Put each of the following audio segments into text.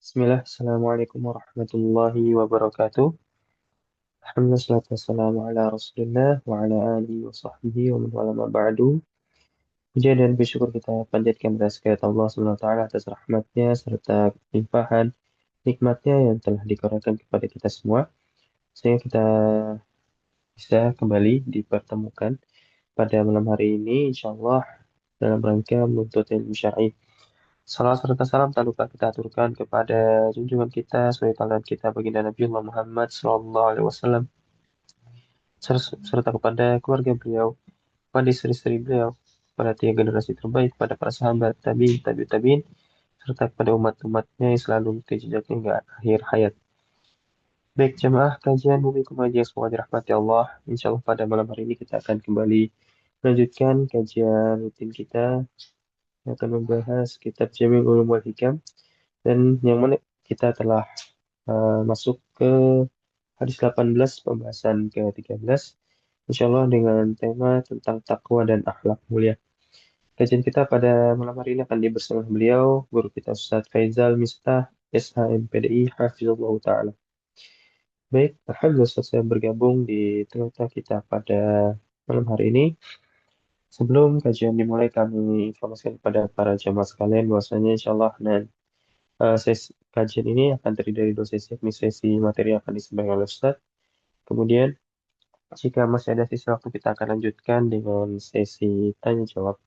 Bismillah, Assalamualaikum warahmatullahi wabarakatuh. Alhamdulillah, salatu wassalamu ala rasulillah wa ala alihi wa sahbihi wa man wala ma ba'du. Puja dan bersyukur kita panjatkan kepada sekalian Allah Subhanahu wa taala atas rahmatnya serta limpahan nikmatnya yang telah dikurniakan kepada kita semua, sehingga kita bisa kembali dipertemukan pada malam hari ini insyaallah dalam rangka menuntut ilmu syar'i. Salam serta salam tak lupa kita aturkan kepada junjungan kita, suri tauladan kita baginda Nabiullah Muhammad sallallahu alaihi wasallam serta kepada keluarga beliau, kepada istri-istri beliau, kepada tiga generasi terbaik, kepada para sahabat, tabi'in, tabi'ut tabi'in, serta kepada umat-umatnya yang selalu mengikuti jejak hingga akhir hayat. Baik jemaah kajian Bumi Kumaji yang semoga dirahmati Allah. Insya Allah pada malam hari ini kita akan kembali melanjutkan kajian rutin kita yang akan membahas kitab Jami' Ulum wal Hikam, dan yang mana kita telah masuk ke hadis 18 pembahasan ke-13 insyaallah dengan tema tentang takwa dan akhlak mulia. Kajian kita pada malam hari ini akan bersama beliau, guru kita Ustaz Faizal Mistah, SHMPDI, Hafizullah Ta'ala. Baik, Alhamdulillah Ustaz saya bergabung di tengah-tengah kita pada malam hari ini. Sebelum kajian dimulai, kami informasikan kepada para jamaah sekalian bahwasanya insyaallah sesi kajian ini akan terdiri dari dua sesi, yakni sesi materi yang akan disampaikan oleh Ustaz. Kemudian jika masih ada sisa waktu, kita akan lanjutkan dengan sesi tanya jawab.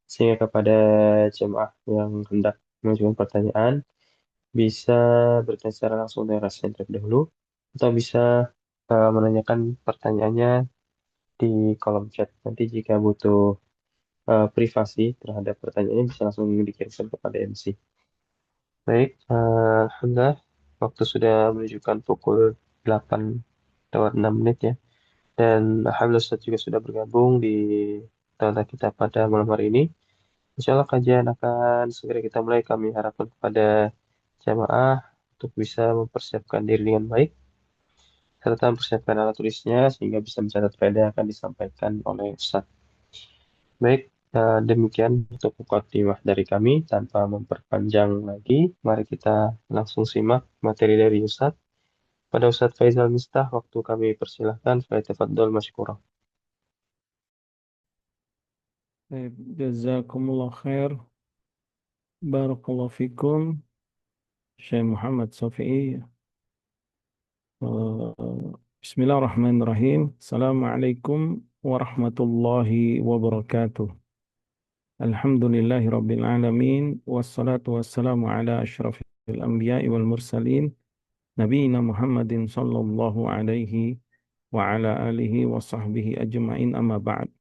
Sehingga kepada jemaah yang hendak mengajukan pertanyaan, bisa bertanya secara langsung dengan rasen terlebih dahulu, atau bisa menanyakan pertanyaannya di kolom chat. Nanti jika butuh privasi terhadap pertanyaannya, bisa langsung dikirimkan kepada MC. Baik, Alhamdulillah, waktu sudah menunjukkan pukul 8 lewat 6 menit ya. Dan Alhamdulillah Ustaz juga sudah bergabung di tengah kita pada malam hari ini. Insya Allah kajian akan segera kita mulai. Kami harapkan kepada jamaah untuk bisa mempersiapkan diri dengan baik, serta mempersiapkan alat tulisnya sehingga bisa mencatat faedah yang akan disampaikan oleh Ustaz. Baik, demikian untuk mukadimah dari kami. Tanpa memperpanjang lagi, mari kita langsung simak materi dari Ustaz. Pada Ustaz Faizal Mistah, waktu kami persilahkan. Faizal Masykurah. Baik, jazakumullah khair. Barakallahu fikum. Syekh Muhammad Safi'i. Bismillahirrahmanirrahim. Assalamualaikum warahmatullahi wabarakatuh. Alhamdulillahi rabbil alamin. Wassalatu wassalamu ala ashrafil anbiya'i wal mursalin. Nabiina Muhammadin sallallahu alaihi wa ala alihi wa sahbihi ajma'in amma ba'd.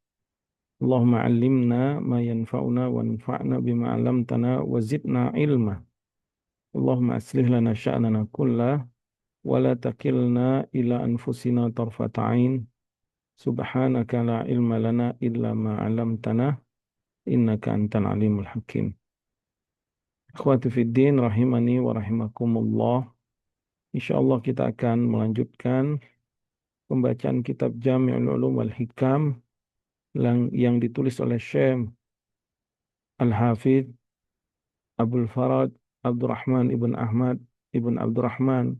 Allahumma allimna ma yanfa'una wa anfa'na bima 'allamtana wa zidna ilma. Allahumma aslih lana sya'nana kullah wa la takilna ila anfusina tarfata 'ain. Subhanaka la ilma lana illa ma 'allamtana innaka antal alimul hakim. Akhwati fid din rahimani wa rahimakumullah. Insyaallah kita akan melanjutkan pembacaan kitab Jami'ul Ulum wal Hikam yang ditulis oleh Syekh Al-Hafidz Abdul Farad Abdurrahman ibn Ahmad ibn Abdurrahman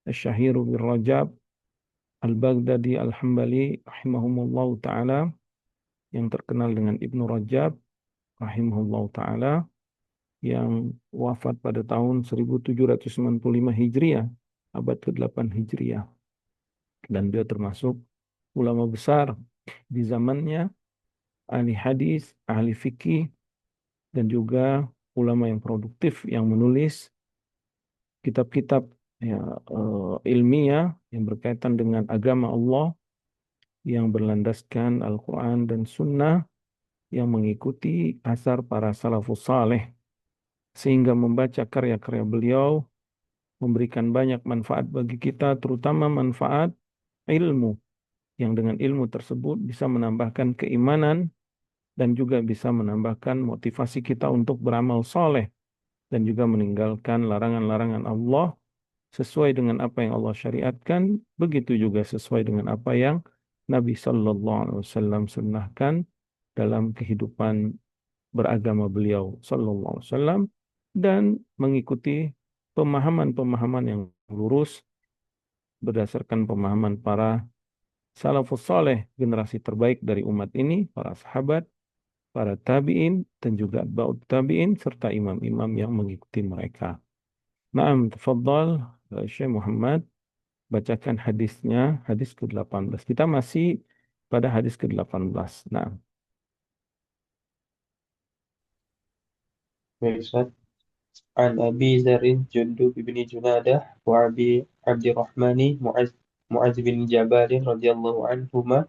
Asy-Syahiru bin Rajab Al-Baghdadi Al-Hambali rahimahumullah ta'ala, yang terkenal dengan Ibnu Rajab rahimahullah ta'ala, yang wafat pada tahun 1795 Hijriah, abad ke-8 Hijriah. Dan dia termasuk ulama besar di zamannya, ahli hadis, ahli fikih, dan juga ulama yang produktif yang menulis kitab-kitab ya, ilmiah yang berkaitan dengan agama Allah, yang berlandaskan Al-Quran dan Sunnah, yang mengikuti asar para salafus saleh, sehingga membaca karya-karya beliau memberikan banyak manfaat bagi kita, terutama manfaat ilmu, yang dengan ilmu tersebut bisa menambahkan keimanan dan juga bisa menambahkan motivasi kita untuk beramal soleh dan juga meninggalkan larangan-larangan Allah sesuai dengan apa yang Allah syariatkan, begitu juga sesuai dengan apa yang Nabi Sallallahu Alaihi Wasallam sunnahkan dalam kehidupan beragama beliau Sallallahu Alaihi Wasallam, dan mengikuti pemahaman-pemahaman yang lurus berdasarkan pemahaman para salafus saleh, generasi terbaik dari umat ini, para sahabat, para tabi'in, dan juga atba'ut tabi'in, serta imam-imam yang mengikuti mereka. Naam, tafadhal, Syekh Muhammad, bacakan hadisnya, hadis ke-18. Kita masih pada hadis ke-18. Nah, Baik, Ustaz. An Abi Zarin Jundub bin Junadah wa Abi Abdurrahmani Mu'az bin Jabal radhiyallahu anhuma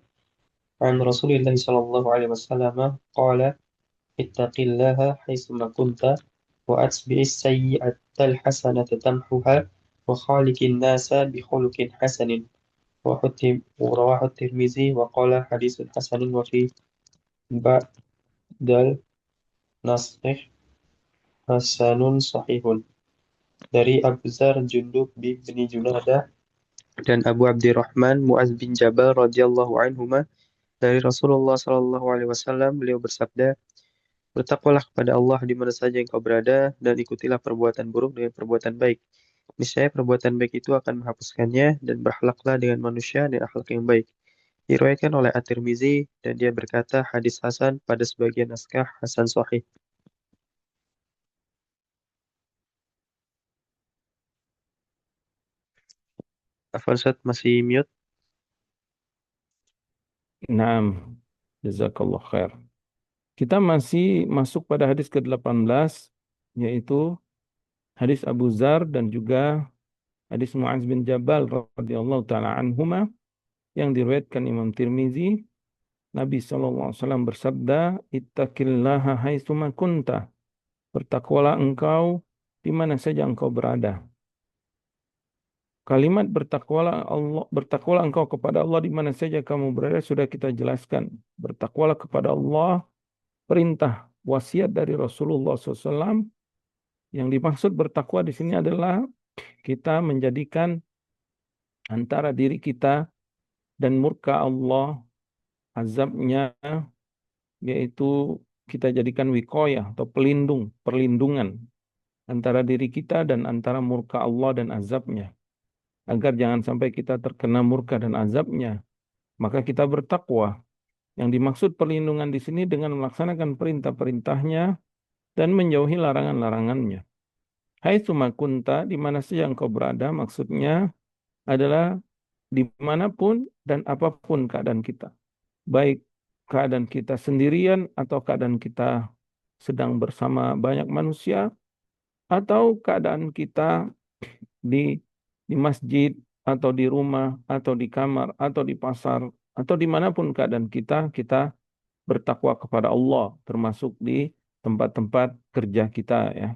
an Rasulillah sallallahu alaihi wasallam qala ittaqillaha haitsuma kunta wa atbi'is sayyi'atal hasanata tamhuha wa khaliqin nasa bi khuluqin hasanin رواه الترمذي وقال حديث حسن وفي بعد النصح Hasanun Sahihun dari Abu Zar Jundub bin Junadah dan Abu Abdurrahman Muaz bin Jabal radhiyallahu anhuma dari Rasulullah sallallahu alaihi wasallam beliau bersabda, bertakwalah kepada Allah di mana saja engkau berada dan ikutilah perbuatan buruk dengan perbuatan baik. Niscaya perbuatan baik itu akan menghapuskannya dan berakhlaklah dengan manusia dan akhlak yang baik. Diriwayatkan oleh At-Tirmizi dan dia berkata hadis hasan pada sebagian naskah hasan sahih. Afwan Ustaz masih mute. naam, jazakallah khair. Kita masih masuk pada hadis ke-18, yaitu hadis Abu Zar dan juga hadis Mu'adz bin Jabal radhiyallahu taala anhuma yang diriwayatkan Imam Tirmizi. Nabi SAW bersabda, ittaqillaha haitsuma kunta. Bertakwalah engkau di mana saja engkau berada. Kalimat bertakwalah engkau kepada Allah di mana saja kamu berada sudah kita jelaskan. Bertakwalah kepada Allah, perintah wasiat dari Rasulullah SAW. Yang dimaksud bertakwa di sini adalah kita menjadikan antara diri kita dan murka Allah, azabnya, yaitu kita jadikan wikoyah atau perlindungan antara diri kita dan antara murka Allah dan azabnya. Agar jangan sampai kita terkena murka dan azabnya, maka kita bertakwa. Yang dimaksud perlindungan di sini dengan melaksanakan perintah-perintahnya dan menjauhi larangan-larangannya. Hai kunta, di mana saja engkau berada, maksudnya adalah dimanapun dan apapun keadaan kita. Baik keadaan kita sendirian atau keadaan kita sedang bersama banyak manusia, atau keadaan kita di masjid, atau di rumah, atau di kamar, atau di pasar, atau dimanapun keadaan kita, kita bertakwa kepada Allah, termasuk di tempat-tempat kerja kita ya.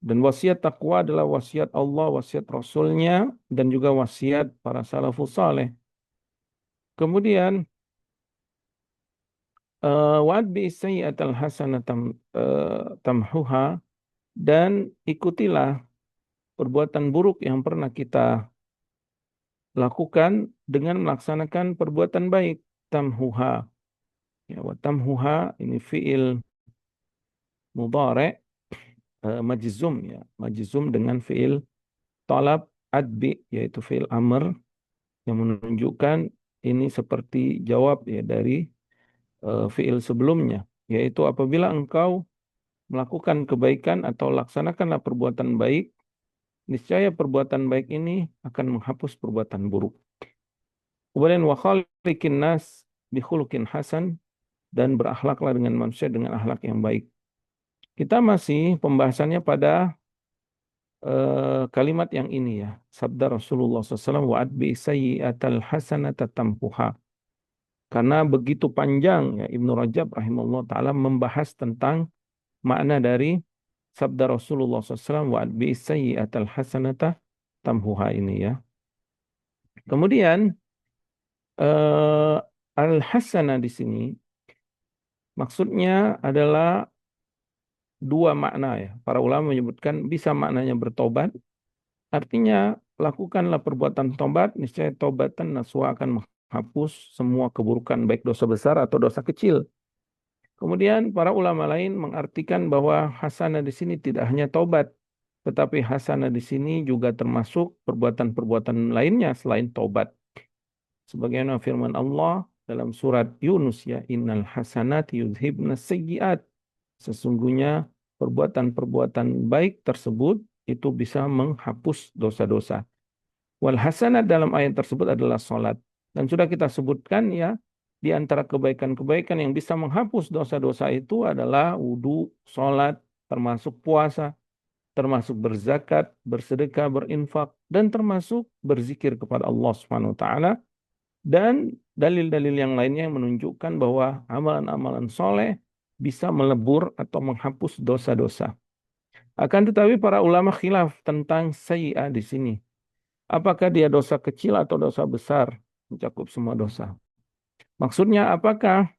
Dan wasiat takwa adalah wasiat Allah, wasiat Rasulnya, dan juga wasiat para salafus saleh. Kemudian, wa'adbi sayyi'atal hasanah tamhuha, dan ikutilah perbuatan buruk yang pernah kita lakukan dengan melaksanakan perbuatan baik. Tamhuha. Ya, wa tamhuha ini fi'il mudhari' majzum ya, majzum dengan fi'il talab adbi yaitu fi'il amr yang menunjukkan ini seperti jawab ya dari fi'il sebelumnya, yaitu apabila engkau melakukan kebaikan atau laksanakanlah perbuatan baik, niscaya perbuatan baik ini akan menghapus perbuatan buruk. Kemudian wa khaliqin nas bi khuluqin hasan, dan berakhlaklah dengan manusia dengan akhlak yang baik. Kita masih pembahasannya pada kalimat yang ini ya. Sabda Rasulullah SAW, wa'adbi sayyi'atal hasanata tampuha. Karena begitu panjang ya Ibnu Rajab rahimahullah ta'ala membahas tentang makna dari sabda Rasulullah SAW, wa'adbi sayyi'atal hasanata tampuha ini ya. Kemudian eh, al-hasanah di sini maksudnya adalah dua makna ya. Para ulama menyebutkan bisa maknanya bertobat, artinya lakukanlah perbuatan tobat, niscaya tobatan nasuha akan menghapus semua keburukan baik dosa besar atau dosa kecil. Kemudian para ulama lain mengartikan bahwa hasanah di sini tidak hanya tobat, Tetapi hasanah di sini juga termasuk perbuatan-perbuatan lainnya selain taubat. Sebagaimana firman Allah dalam surat Yunus ya, innal hasanati yudhibna sayyiat. Sesungguhnya perbuatan-perbuatan baik tersebut itu bisa menghapus dosa-dosa. Wal hasanat dalam ayat tersebut adalah salat. Dan sudah kita sebutkan ya, di antara kebaikan-kebaikan yang bisa menghapus dosa-dosa itu adalah wudhu, salat, termasuk puasa, termasuk berzakat, bersedekah, berinfak, dan termasuk berzikir kepada Allah Subhanahu wa taala dan dalil-dalil yang lainnya yang menunjukkan bahwa amalan-amalan soleh bisa melebur atau menghapus dosa-dosa. Akan tetapi para ulama khilaf tentang sayyi'ah di sini. Apakah dia dosa kecil atau dosa besar? Mencakup semua dosa. Maksudnya apakah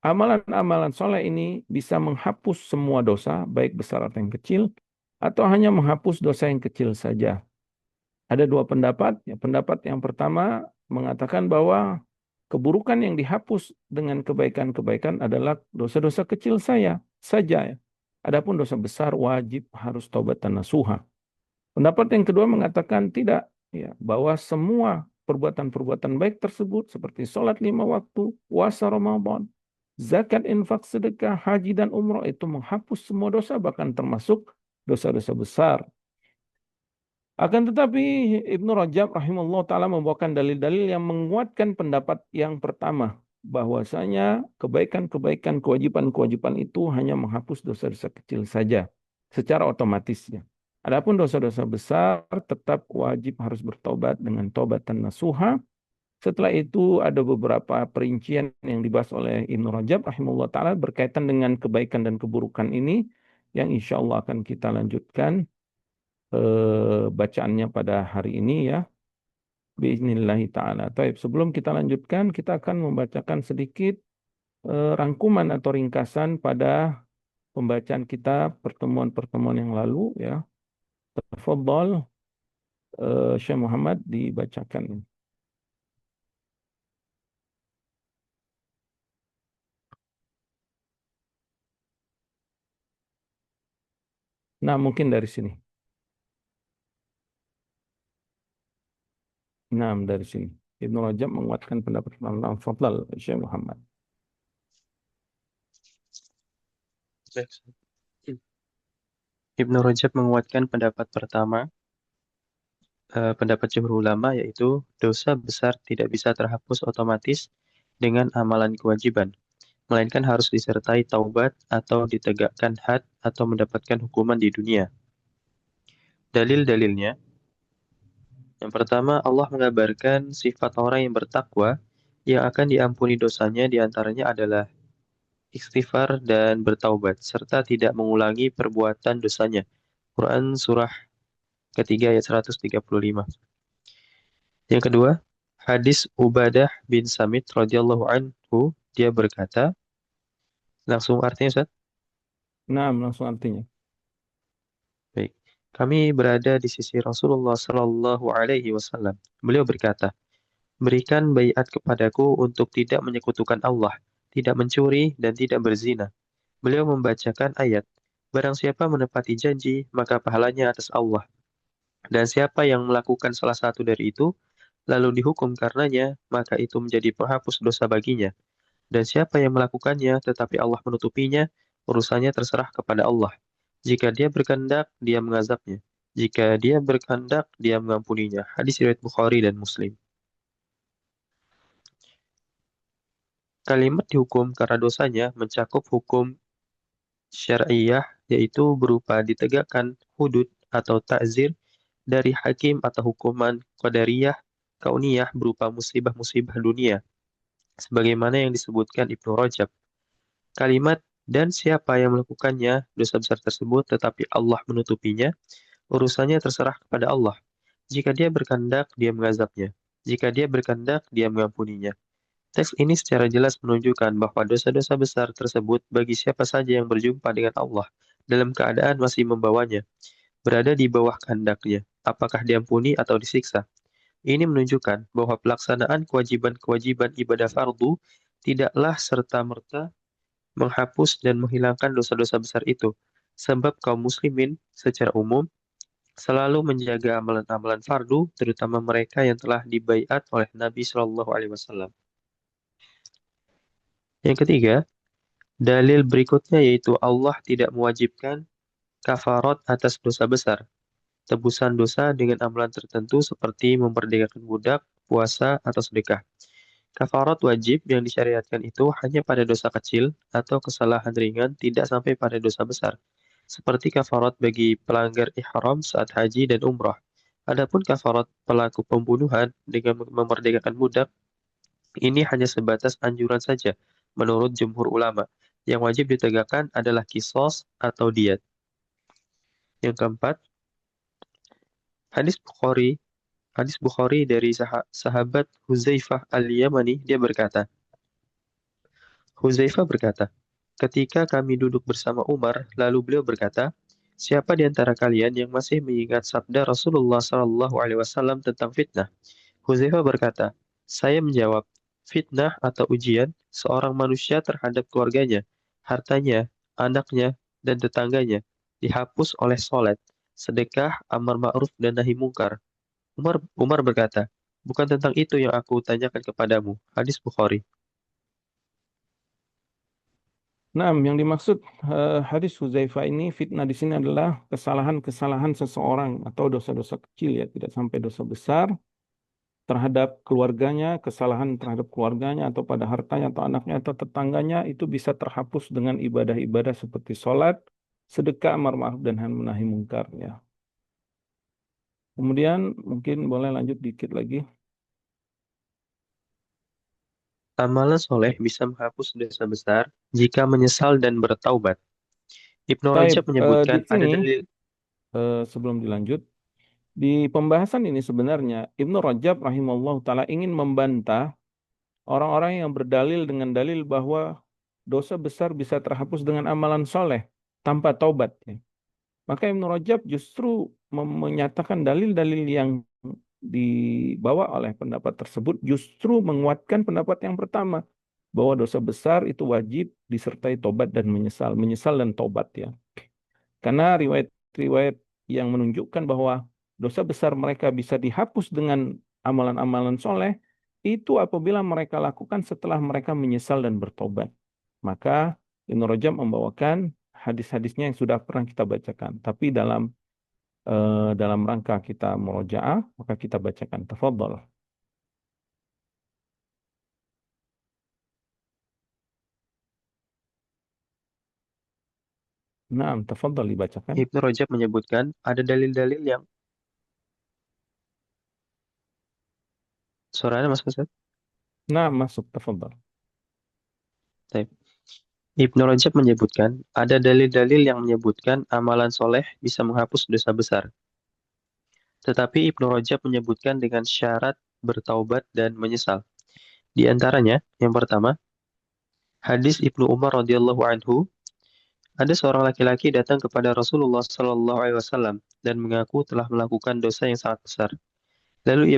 amalan-amalan soleh ini bisa menghapus semua dosa, baik besar atau yang kecil, atau hanya menghapus dosa yang kecil saja? Ada dua pendapat. Ya, pendapat yang pertama mengatakan bahwa keburukan yang dihapus dengan kebaikan-kebaikan adalah dosa-dosa kecil saja. Adapun dosa besar wajib harus taubat dan nasuha. Pendapat yang kedua mengatakan tidak, ya, bahwa semua perbuatan-perbuatan baik tersebut seperti sholat 5 waktu, puasa Ramadan, zakat, infak, sedekah, haji dan umroh itu menghapus semua dosa bahkan termasuk dosa-dosa besar. Akan tetapi Ibnu Rajab rahimahullah taala membawakan dalil-dalil yang menguatkan pendapat yang pertama, bahwasanya kebaikan-kebaikan, kewajiban-kewajiban itu hanya menghapus dosa-dosa kecil saja secara otomatisnya. Adapun dosa-dosa besar tetap wajib harus bertobat dengan tobat dan nasuha. Setelah itu ada beberapa perincian yang dibahas oleh Ibnu Rajab rahimahullah taala berkaitan dengan kebaikan dan keburukan ini yang insya Allah akan kita lanjutkan bacaannya pada hari ini ya. Bismillahi ta'ala. Taib. Sebelum kita lanjutkan, kita akan membacakan sedikit rangkuman atau ringkasan pada pembacaan kita pertemuan-pertemuan yang lalu ya. Tafadhol Syekh Muhammad dibacakan. Nah, mungkin dari sini. Nah, dari sini. Ibnu Rajab menguatkan pendapat Imam Fadl Syekh Muhammad. Ibnu Rajab menguatkan pendapat pertama, pendapat jumhur ulama, yaitu dosa besar tidak bisa terhapus otomatis dengan amalan kewajiban, melainkan harus disertai taubat atau ditegakkan had atau mendapatkan hukuman di dunia. Dalil-dalilnya, yang pertama Allah mengabarkan sifat orang yang bertakwa yang akan diampuni dosanya diantaranya adalah istighfar dan bertaubat, serta tidak mengulangi perbuatan dosanya. Quran Surah ketiga ayat 135. Yang kedua, hadis Ubadah bin Samit radhiyallahu anhu, dia berkata, langsung artinya Ustaz? Nah, langsung artinya. Baik. Kami berada di sisi Rasulullah Sallallahu Alaihi Wasallam. Beliau berkata, berikan baiat kepadaku untuk tidak menyekutukan Allah, tidak mencuri, dan tidak berzina. Beliau membacakan ayat, barang siapa menepati janji, maka pahalanya atas Allah. Dan siapa yang melakukan salah satu dari itu, lalu dihukum karenanya, maka itu menjadi penghapus dosa baginya. Dan siapa yang melakukannya, tetapi Allah menutupinya, urusannya terserah kepada Allah. Jika dia berkehendak, dia mengazabnya. Jika dia berkehendak, dia mengampuninya. Hadis riwayat Bukhari dan Muslim. Kalimat dihukum karena dosanya mencakup hukum syariah, yaitu berupa ditegakkan hudud atau ta'zir dari hakim atau hukuman qadariyah, kauniyah berupa musibah-musibah dunia. Sebagaimana yang disebutkan Ibnu Rajab. Kalimat dan siapa yang melakukannya dosa besar tersebut tetapi Allah menutupinya, urusannya terserah kepada Allah. Jika dia berkehendak, dia mengazabnya. Jika dia berkehendak, dia mengampuninya. Teks ini secara jelas menunjukkan bahwa dosa-dosa besar tersebut bagi siapa saja yang berjumpa dengan Allah dalam keadaan masih membawanya, berada di bawah kehendaknya, apakah diampuni atau disiksa. Ini menunjukkan bahwa pelaksanaan kewajiban-kewajiban ibadah fardu tidaklah serta-merta menghapus dan menghilangkan dosa-dosa besar itu, sebab kaum muslimin secara umum Selalu menjaga amalan-amalan fardu, terutama mereka yang telah dibaiat oleh Nabi Shallallahu Alaihi Wasallam. Yang ketiga, dalil berikutnya yaitu Allah tidak mewajibkan kafarat atas dosa besar, tebusan dosa dengan amalan tertentu seperti memerdekakan budak, puasa, atau sedekah. Kafarat wajib yang disyariatkan itu hanya pada dosa kecil atau kesalahan ringan, tidak sampai pada dosa besar, seperti kafarat bagi pelanggar ihram saat haji dan umrah. Adapun kafarat pelaku pembunuhan dengan memerdekakan budak, ini hanya sebatas anjuran saja menurut jumhur ulama. Yang wajib ditegakkan adalah kisos atau diat. Yang keempat, hadis Bukhari, hadis Bukhari dari sahabat Huzaifah al-Yamani, dia berkata, Huzaifah berkata, ketika kami duduk bersama Umar, lalu beliau berkata, siapa di antara kalian yang masih mengingat sabda Rasulullah Shallallahu Alaihi Wasallam tentang fitnah? Huzaifah berkata, saya menjawab, fitnah atau ujian seorang manusia terhadap keluarganya, hartanya, anaknya, dan tetangganya dihapus oleh solat, sedekah, amar ma'ruf, dan nahi mungkar. Umar berkata, bukan tentang itu yang aku tanyakan kepadamu. Hadis Bukhari. Nah, yang dimaksud hadis Hudzaifah ini fitnah di sini adalah kesalahan-kesalahan seseorang atau dosa-dosa kecil ya, tidak sampai dosa besar terhadap keluarganya, kesalahan terhadap keluarganya atau pada hartanya atau anaknya atau tetangganya itu bisa terhapus dengan ibadah-ibadah seperti sholat, sedekah, amar ma'ruf dan nahi mungkar ya. Kemudian mungkin boleh lanjut dikit lagi. Amalan soleh bisa menghapus dosa besar jika menyesal dan bertaubat. Ibnu Taib, Rajab di menyebutkan ada sini dalil. sebelum dilanjut, di pembahasan ini sebenarnya Ibnu Rajab rahimahullah taala ingin membantah orang-orang yang berdalil dengan dalil bahwa dosa besar bisa terhapus dengan amalan soleh tanpa taubat. Ya. Maka Ibnu Rajab justru menyatakan dalil-dalil yang dibawa oleh pendapat tersebut justru menguatkan pendapat yang pertama bahwa dosa besar itu wajib disertai tobat dan menyesal dan tobat ya. Karena riwayat-riwayat yang menunjukkan bahwa dosa besar mereka bisa dihapus dengan amalan-amalan soleh itu apabila mereka lakukan setelah mereka menyesal dan bertobat. Maka Ibnu Rajab membawakan hadis-hadisnya yang sudah pernah kita bacakan. Tapi dalam rangka kita murojaah, maka kita bacakan. Tafadhol. Nah, tafadhol dibacakan. Ibnu Rajab menyebutkan ada dalil-dalil yang suaranya Mas Ustaz. Nah, masuk. Tafadhol. Baik. Ibnu Rajab menyebutkan ada dalil-dalil yang menyebutkan amalan soleh bisa menghapus dosa besar. Tetapi Ibnu Rajab menyebutkan dengan syarat bertaubat dan menyesal. Di antaranya, yang pertama, hadis Ibnu Umar radhiyallahu anhu, ada seorang laki-laki datang kepada Rasulullah Shallallahu Alaihi Wasallam dan mengaku telah melakukan dosa yang sangat besar. Lalu ia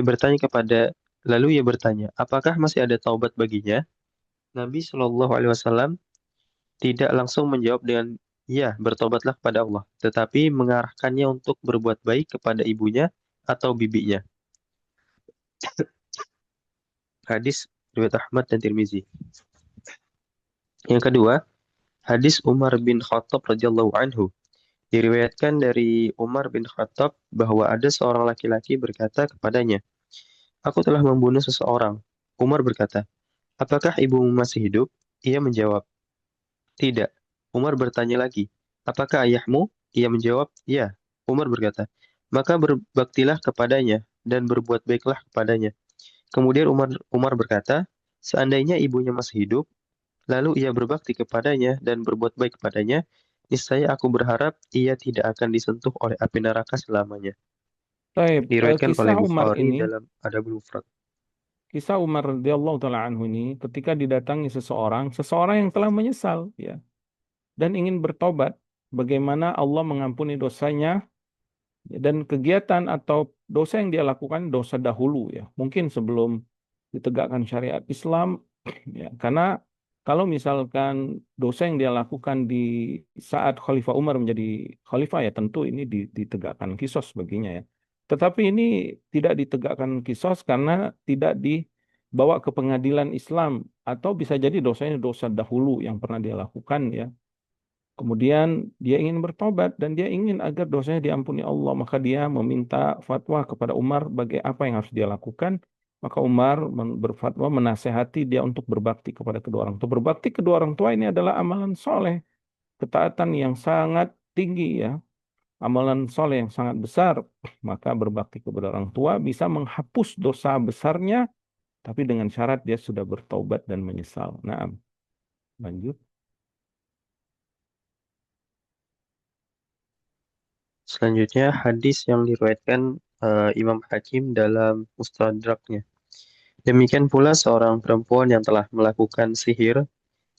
bertanya, apakah masih ada taubat baginya? Nabi Shallallahu Alaihi Wasallam tidak langsung menjawab dengan ya, bertobatlah kepada Allah, tetapi mengarahkannya untuk berbuat baik kepada ibunya atau bibinya. Hadis riwayat Ahmad dan Tirmizi. Yang kedua, hadis Umar bin Khattab radhiyallahu anhu. Diriwayatkan dari Umar bin Khattab bahwa ada seorang laki-laki berkata kepadanya, aku telah membunuh seseorang. Umar berkata, apakah ibumu masih hidup? Ia menjawab, tidak. Umar bertanya lagi, apakah ayahmu? Ia menjawab, ya. Umar berkata, maka berbaktilah kepadanya dan berbuat baiklah kepadanya. Kemudian Umar berkata, seandainya ibunya masih hidup, lalu ia berbakti kepadanya dan berbuat baik kepadanya, niscaya aku berharap ia tidak akan disentuh oleh api neraka selamanya. Taib, Diriwayatkan oleh kisah Umar Bukhari ini, dalam Adabul Mufrad. kisah Umar radhiyallahu taala anhu ini ketika didatangi seseorang yang telah menyesal ya dan ingin bertobat, bagaimana Allah mengampuni dosanya dan kegiatan atau dosa yang dia lakukan dosa dahulu ya, mungkin sebelum ditegakkan syariat Islam ya, karena kalau misalkan dosa yang dia lakukan di saat Khalifah Umar menjadi khalifah ya tentu ini ditegakkan kisos baginya ya. Tetapi ini tidak ditegakkan kisos karena tidak dibawa ke pengadilan Islam atau bisa jadi dosanya dosa dahulu yang pernah dia lakukan ya. Kemudian dia ingin bertobat dan dia ingin agar dosanya diampuni Allah, maka dia meminta fatwa kepada Umar bagi apa yang harus dia lakukan. Maka Umar berfatwa menasehati dia untuk berbakti kepada kedua orang tua. Berbakti kedua orang tua ini adalah amalan soleh, ketaatan yang sangat tinggi ya, amalan soleh yang sangat besar. Maka berbakti kepada orang tua bisa menghapus dosa besarnya, tapi dengan syarat dia sudah bertobat dan menyesal. Nah, lanjut. Selanjutnya hadis yang diriwayatkan Imam Hakim dalam Mustadraknya. Demikian pula seorang perempuan yang telah melakukan sihir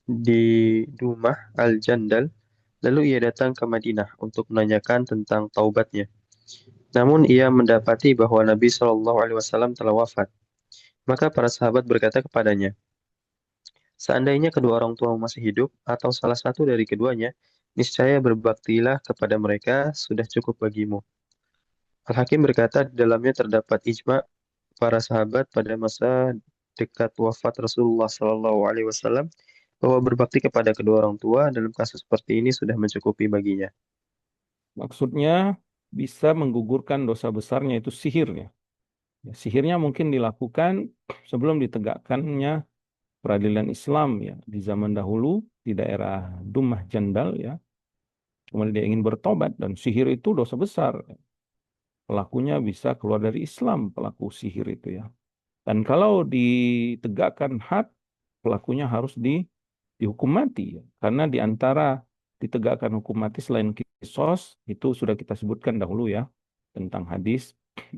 di rumah Al-Jandal, lalu ia datang ke Madinah untuk menanyakan tentang taubatnya. Namun ia mendapati bahwa Nabi Shallallahu Alaihi Wasallam telah wafat. Maka para sahabat berkata kepadanya, seandainya kedua orang tua masih hidup atau salah satu dari keduanya, niscaya berbaktilah kepada mereka sudah cukup bagimu. Al-Hakim berkata di dalamnya terdapat ijma para sahabat pada masa dekat wafat Rasulullah Shallallahu Alaihi Wasallam bahwa berbakti kepada kedua orang tua dalam kasus seperti ini sudah mencukupi baginya. Maksudnya bisa menggugurkan dosa besarnya itu sihir ya. Ya, sihirnya mungkin dilakukan sebelum ditegakkannya peradilan Islam ya di zaman dahulu di daerah Dumah Jandal ya. Kemudian dia ingin bertobat dan sihir itu dosa besar. Pelakunya bisa keluar dari Islam pelaku sihir itu ya. Dan kalau ditegakkan had, pelakunya harus dihukum mati ya. Karena di antara ditegakkan hukum mati selain kisos itu sudah kita sebutkan dahulu ya tentang hadis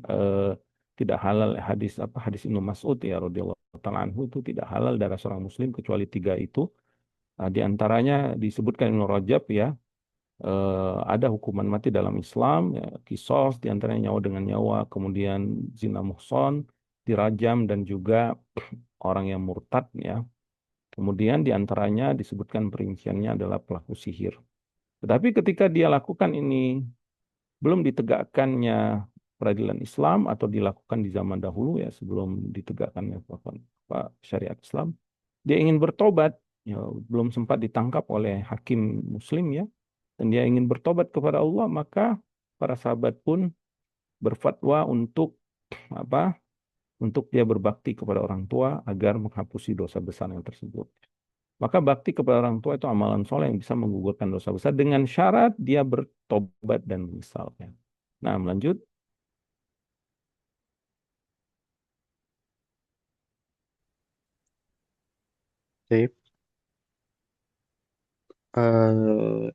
eh, tidak halal hadis apa hadis Ibnu Mas'ud ya radhiyallahu taala anhu itu tidak halal darah seorang muslim kecuali tiga itu. Di antaranya disebutkan Ibnu Rajab ya ada hukuman mati dalam Islam ya, kisos di antaranya nyawa dengan nyawa kemudian zina muhson dirajam dan juga orang yang murtad ya. Kemudian di antaranya disebutkan perinciannya adalah pelaku sihir. Tetapi ketika dia lakukan ini belum ditegakkannya peradilan Islam atau dilakukan di zaman dahulu ya sebelum ditegakkannya syariat Islam, dia ingin bertobat, ya, belum sempat ditangkap oleh hakim Muslim ya, dan dia ingin bertobat kepada Allah, maka para sahabat pun berfatwa untuk apa? Untuk dia berbakti kepada orang tua agar menghapusi dosa besar yang tersebut. Maka bakti kepada orang tua itu amalan soleh yang bisa menggugurkan dosa besar dengan syarat dia bertobat dan misalnya. Nah, lanjut. Baik. Eh,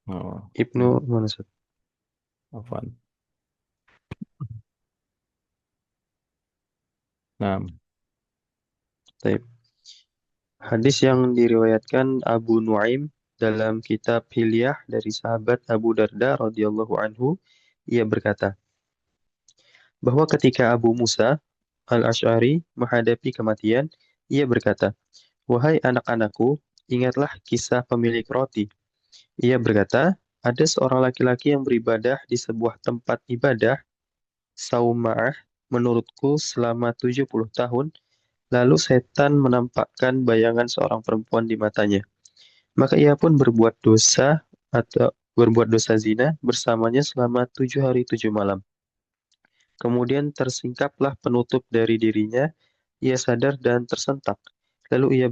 Oh, Ibnu Mansur. Afwan. Nah, Baik. Hadis yang diriwayatkan Abu Nuaim dalam kitab Hilyah dari sahabat Abu Darda radhiyallahu anhu, ia berkata bahwa ketika Abu Musa al-Asy'ari menghadapi kematian, ia berkata, "Wahai anak-anakku, ingatlah kisah pemilik roti." Ia berkata, ada seorang laki-laki yang beribadah di sebuah tempat ibadah, Sauma'ah, menurutku selama 70 tahun, lalu setan menampakkan bayangan seorang perempuan di matanya. Maka ia pun berbuat dosa atau berbuat dosa zina bersamanya selama 7 hari 7 malam. Kemudian tersingkaplah penutup dari dirinya, ia sadar dan tersentak. Lalu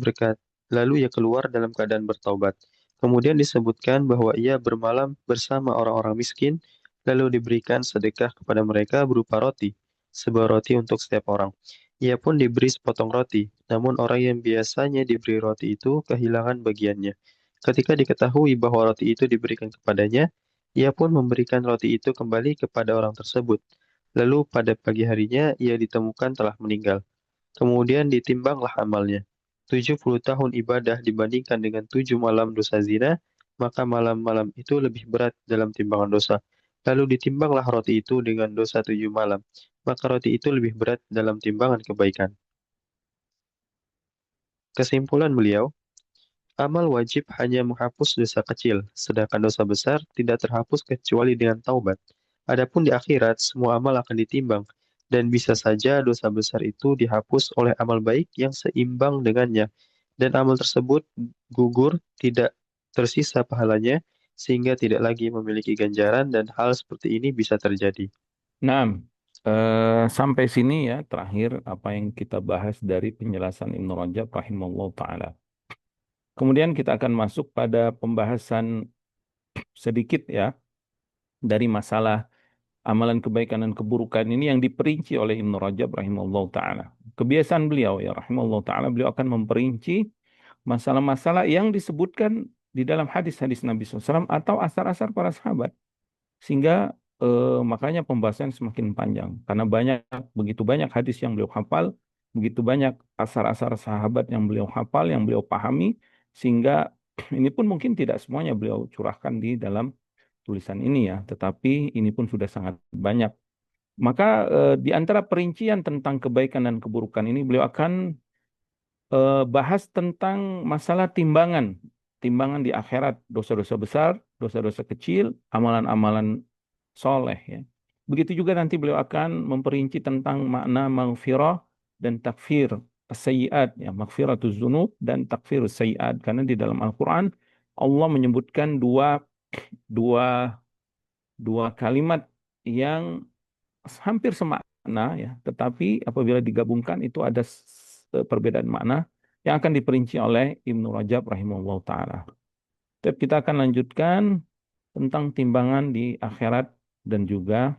ia keluar dalam keadaan bertaubat. Kemudian disebutkan bahwa ia bermalam bersama orang-orang miskin, lalu diberikan sedekah kepada mereka berupa roti, sebuah roti untuk setiap orang. Ia pun diberi sepotong roti, namun orang yang biasanya diberi roti itu kehilangan bagiannya. Ketika diketahui bahwa roti itu diberikan kepadanya, ia pun memberikan roti itu kembali kepada orang tersebut. Lalu pada pagi harinya ia ditemukan telah meninggal. Kemudian ditimbanglah amalnya. 70 tahun ibadah dibandingkan dengan 7 malam dosa zina, maka malam-malam itu lebih berat dalam timbangan dosa. Lalu ditimbanglah roti itu dengan dosa 7 malam, maka roti itu lebih berat dalam timbangan kebaikan. Kesimpulan beliau, amal wajib hanya menghapus dosa kecil, sedangkan dosa besar tidak terhapus kecuali dengan taubat. Adapun di akhirat, semua amal akan ditimbang, dan bisa saja dosa besar itu dihapus oleh amal baik yang seimbang dengannya, dan amal tersebut gugur, tidak tersisa pahalanya, sehingga tidak lagi memiliki ganjaran, dan hal seperti ini bisa terjadi. Nah, sampai sini ya terakhir apa yang kita bahas dari penjelasan Ibnu Rajab rahimahullah taala. Kemudian kita akan masuk pada pembahasan sedikit ya dari masalah amalan kebaikan dan keburukan ini yang diperinci oleh Ibnu Rajab rahimahullah taala. Kebiasaan beliau ya rahimahullah taala, beliau akan memperinci masalah-masalah yang disebutkan di dalam hadis-hadis Nabi SAW atau asar-asar para sahabat. Sehingga makanya pembahasan semakin panjang. Karena begitu banyak hadis yang beliau hafal, begitu banyak asar-asar sahabat yang beliau hafal, yang beliau pahami, sehingga ini pun mungkin tidak semuanya beliau curahkan di dalam tulisan ini ya, tetapi ini pun sudah sangat banyak. Maka di antara perincian tentang kebaikan dan keburukan ini beliau akan bahas tentang masalah timbangan, timbangan di akhirat, dosa-dosa besar, dosa-dosa kecil, amalan-amalan soleh ya. Begitu juga nanti beliau akan memperinci tentang makna maghfirah dan takfir as-sayyi'at ya, maghfiratuz dzunub dan takfirus sayyi'at, karena di dalam Al-Qur'an Allah menyebutkan dua dua kalimat yang hampir semakna ya, tetapi apabila digabungkan itu ada perbedaan makna yang akan diperinci oleh Ibnu Rajab rahimahullah taala. Tapi kita akan lanjutkan tentang timbangan di akhirat dan juga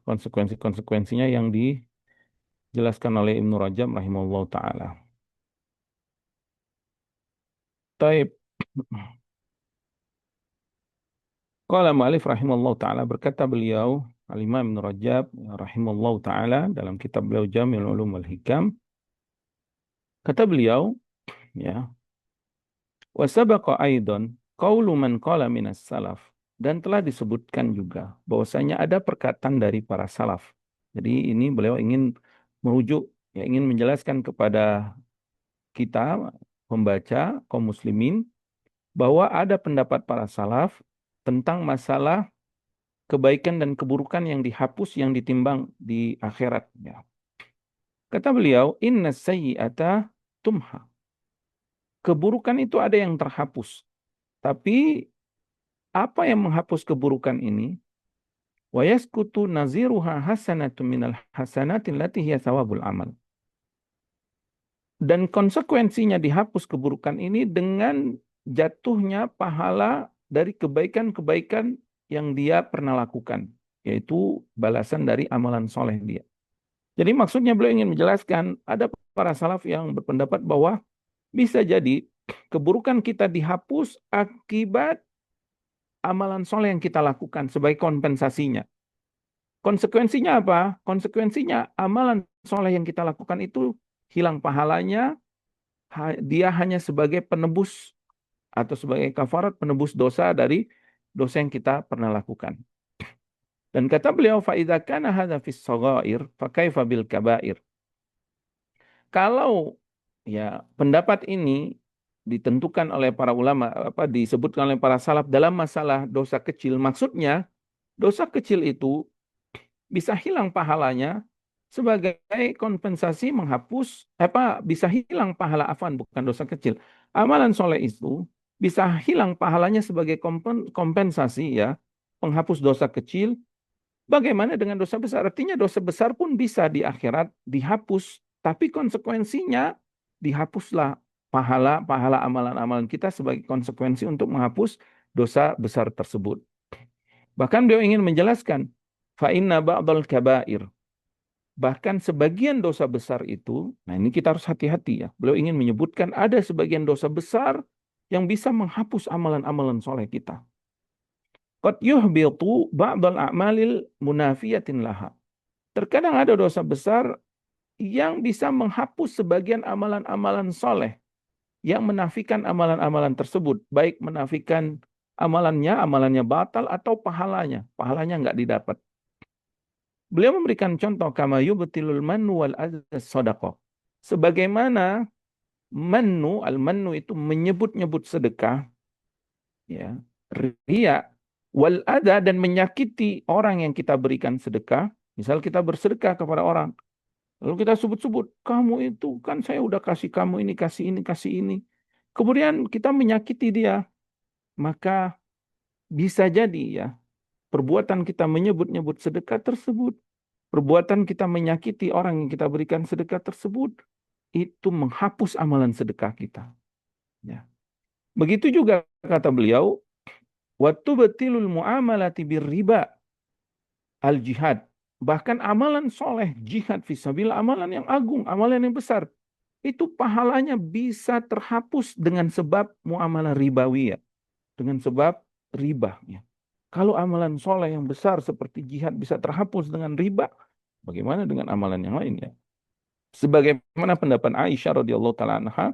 konsekuensi-konsekuensinya yang dijelaskan oleh Ibnu Rajab rahimahullah taala. Taib. Qala mu'alif rahimahullah taala, berkata beliau Al-Imam Ibnu Rajab rahimahullah taala dalam kitab beliau Jami'ul Ulum wal Hikam, kata beliau ya, wa sabaqa aidan qaulu man qala minas salaf, dan telah disebutkan juga bahwasanya ada perkataan dari para salaf. Jadi ini beliau ingin merujuk ya, ingin menjelaskan kepada kita pembaca kaum muslimin bahwa ada pendapat para salaf tentang masalah kebaikan dan keburukan yang dihapus, yang ditimbang di akhirat ya. Kata beliau, inna sayyi'ata tumha. Keburukan itu ada yang terhapus. Tapi apa yang menghapus keburukan ini? Wa yaskutu naziruha hasanatu minal hasanatin lati hiya thawabul amal. Dan konsekuensinya dihapus keburukan ini dengan jatuhnya pahala dari kebaikan-kebaikan yang dia pernah lakukan, yaitu balasan dari amalan soleh dia. Jadi maksudnya beliau ingin menjelaskan, ada para salaf yang berpendapat bahwa bisa jadi keburukan kita dihapus akibat amalan soleh yang kita lakukan sebagai kompensasinya. Konsekuensinya apa? Konsekuensinya amalan soleh yang kita lakukan itu hilang pahalanya, dia hanya sebagai penebus atau sebagai kafarat penebus dosa dari dosa yang kita pernah lakukan. Dan kata beliau, فَإِذَا كَانَ هَذَا فِي الصَّغَائِرِ فَكَيْفَ بِالْكَبَائِرِ. Kalau ya pendapat ini ditentukan oleh para ulama, disebutkan oleh para salaf dalam masalah dosa kecil, maksudnya dosa kecil itu bisa hilang pahalanya sebagai kompensasi menghapus, bisa hilang pahala, afan bukan dosa kecil. Amalan soleh itu bisa hilang pahalanya sebagai kompensasi ya, penghapus dosa kecil. Bagaimana dengan dosa besar? Artinya dosa besar pun bisa di akhirat dihapus, tapi konsekuensinya dihapuslah pahala amalan-amalan kita sebagai konsekuensi untuk menghapus dosa besar tersebut. Bahkan beliau ingin menjelaskan, fa inna ba'dal kabair, bahkan sebagian dosa besar itu, nah ini kita harus hati-hati ya. Beliau ingin menyebutkan ada sebagian dosa besar yang bisa menghapus amalan-amalan soleh kita. Qad yuhbitu ba'dal a'malil munafiyatin laha. Terkadang ada dosa besar yang bisa menghapus sebagian amalan-amalan soleh yang menafikan amalan-amalan tersebut, baik menafikan amalannya batal atau pahalanya nggak didapat. Beliau memberikan contoh kama yubtilul mannu wal azza sadaqah. Sebagaimana al-mannu itu menyebut-nyebut sedekah, ya, riya, wal ada dan menyakiti orang yang kita berikan sedekah. Misal kita bersedekah kepada orang, lalu kita sebut-sebut, kamu itu kan saya udah kasih kamu ini, kasih ini, kasih ini. Kemudian kita menyakiti dia, maka bisa jadi ya, perbuatan kita menyebut-nyebut sedekah tersebut, perbuatan kita menyakiti orang yang kita berikan sedekah tersebut, itu menghapus amalan sedekah kita. Ya. Begitu juga kata beliau, waktu betilul muamalati riba al-jihad. Bahkan amalan soleh, jihad fisabilillah, amalan yang agung, amalan yang besar. Itu pahalanya bisa terhapus dengan sebab muamalah ribawi ya. Dengan sebab riba. Ya. Kalau amalan soleh yang besar seperti jihad bisa terhapus dengan riba, bagaimana dengan amalan yang lainnya? Sebagaimana pendapat Aisyah radhiyallahu taala anha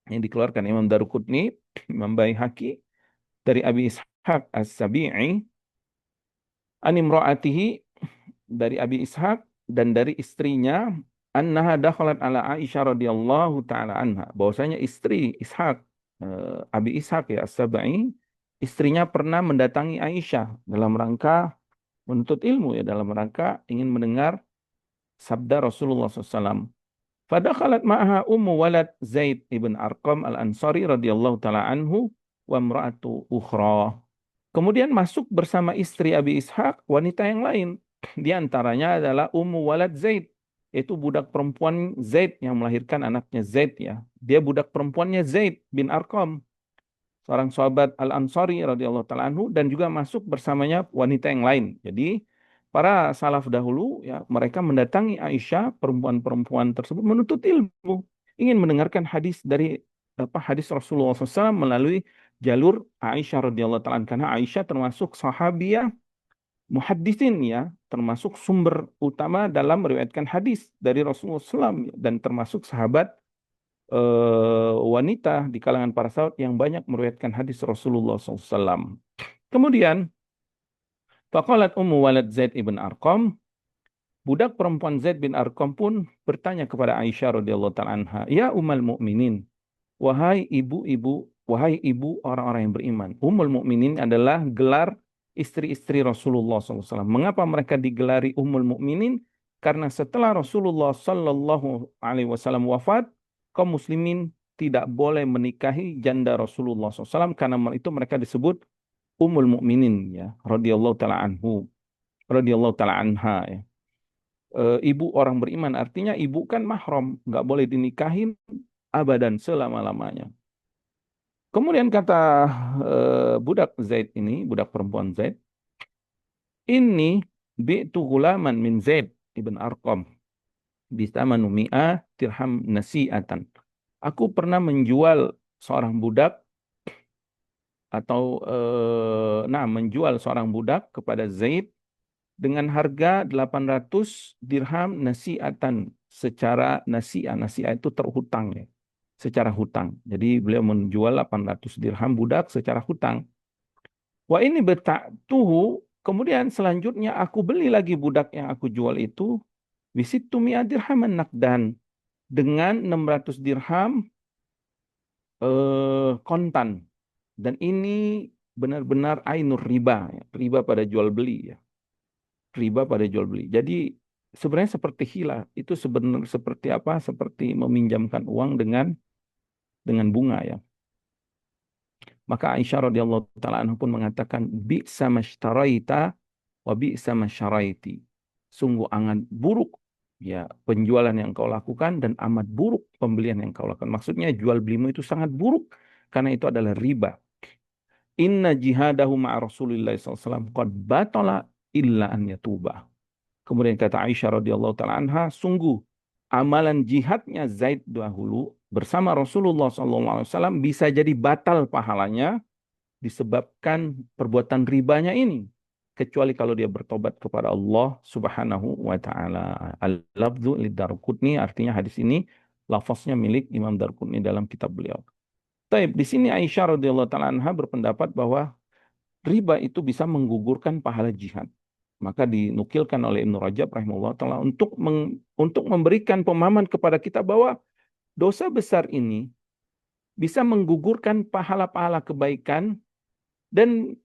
yang dikeluarkan Imam Daruqutni, Imam Baihaqi dari Abi Ishaq As-Sabi'i, an imra'atihi dari Abi Ishaq dan dari istrinya, annaha dakhalat ala Aisyah radhiyallahu taala anha, bahwasanya istri Ishaq, Abi Ishaq ya As-Sabi'i, istrinya pernah mendatangi Aisyah dalam rangka menuntut ilmu ya, dalam rangka ingin mendengar sabda Rasulullah SAW. Fadakhalat ma'aha ummu walad Zaid ibn Arqam al-Ansari radhiyallahu taala anhu wa imra'atu ukhra. Kemudian masuk bersama istri Abi Ishaq wanita yang lain. Di antaranya adalah Ummu Walad Zaid, yaitu budak perempuan Zaid yang melahirkan anaknya Zaid ya. Dia budak perempuannya Zaid bin Arqam, seorang sahabat Al-Ansari radhiyallahu taala anhu, dan juga masuk bersamanya wanita yang lain. Jadi para salaf dahulu ya, mereka mendatangi Aisyah, perempuan-perempuan tersebut menuntut ilmu, ingin mendengarkan hadis dari hadis Rasulullah SAW melalui jalur Aisyah radhiyallahu taala anha, karena Aisyah termasuk sahabiah muhaddisin ya, termasuk sumber utama dalam meriwayatkan hadis dari Rasulullah SAW dan termasuk sahabat wanita di kalangan para sahabat yang banyak meriwayatkan hadis Rasulullah SAW. Kemudian, faqalat Ummu Walad Zaid ibn Arqam, budak perempuan Zaid bin Arqam pun bertanya kepada Aisyah radhiyallahu taala anha, "Ya Ummul Mukminin, wahai ibu-ibu, wahai ibu orang-orang yang beriman." Ummul Mukminin adalah gelar istri-istri Rasulullah SAW. Mengapa mereka digelari Ummul Mukminin? Karena setelah Rasulullah SAW wafat, kaum muslimin tidak boleh menikahi janda Rasulullah SAW karena itu mereka disebut Ummul Mukminin ya, radhiyallahu taala anhu, radhiyallahu taala anha ya. Ibu orang beriman artinya ibu kan mahram, nggak boleh dinikahin abadan selama-lamanya. Kemudian kata budak Zaid ini, budak perempuan Zaid, ini bi'tu gulaman min Zaid ibn Arqam bisamanu mi'ah dirham nasi'atan. Aku pernah menjual seorang budak atau menjual seorang budak kepada Zaid dengan harga 800 dirham nasi'atan, secara nasi'ah. Nasi'ah itu terhutang ya. Secara hutang. Jadi beliau menjual 800 dirham budak secara hutang. Wa ini tuhu. Kemudian selanjutnya aku beli lagi budak yang aku jual itu bisittu mi'a dirham nakdan, dengan 600 dirham kontan. Dan ini benar-benar ainur riba ya. Riba pada jual beli ya. Riba pada jual beli. Jadi sebenarnya seperti hila, itu sebenarnya seperti apa? Seperti meminjamkan uang dengan bunga ya. Maka Aisyah radhiyallahu taala anha pun mengatakan bi'sa mashtaraita wa bi'sa masyaraiti. Sungguh amat buruk ya penjualan yang kau lakukan dan amat buruk pembelian yang kau lakukan. Maksudnya jual belimu itu sangat buruk karena itu adalah riba. Inna jihadahu ma'a Rasulillah SAW qad batala illa an yatuba. Kemudian kata Aisyah radhiyallahu taala anha, sungguh amalan jihadnya Zaid dahulu bersama Rasulullah SAW bisa jadi batal pahalanya disebabkan perbuatan ribanya ini. Kecuali kalau dia bertobat kepada Allah Subhanahu wa taala. Al-lafdzu lid-Darqutni, artinya hadis ini lafaznya milik Imam Darqutni dalam kitab beliau. Taib, di sini Aisyah radhiyallahu taala anha berpendapat bahwa riba itu bisa menggugurkan pahala jihad. Maka dinukilkan oleh Ibnu Rajab rahimahullah taala untuk memberikan pemahaman kepada kita bahwa dosa besar ini bisa menggugurkan pahala-pahala kebaikan, dan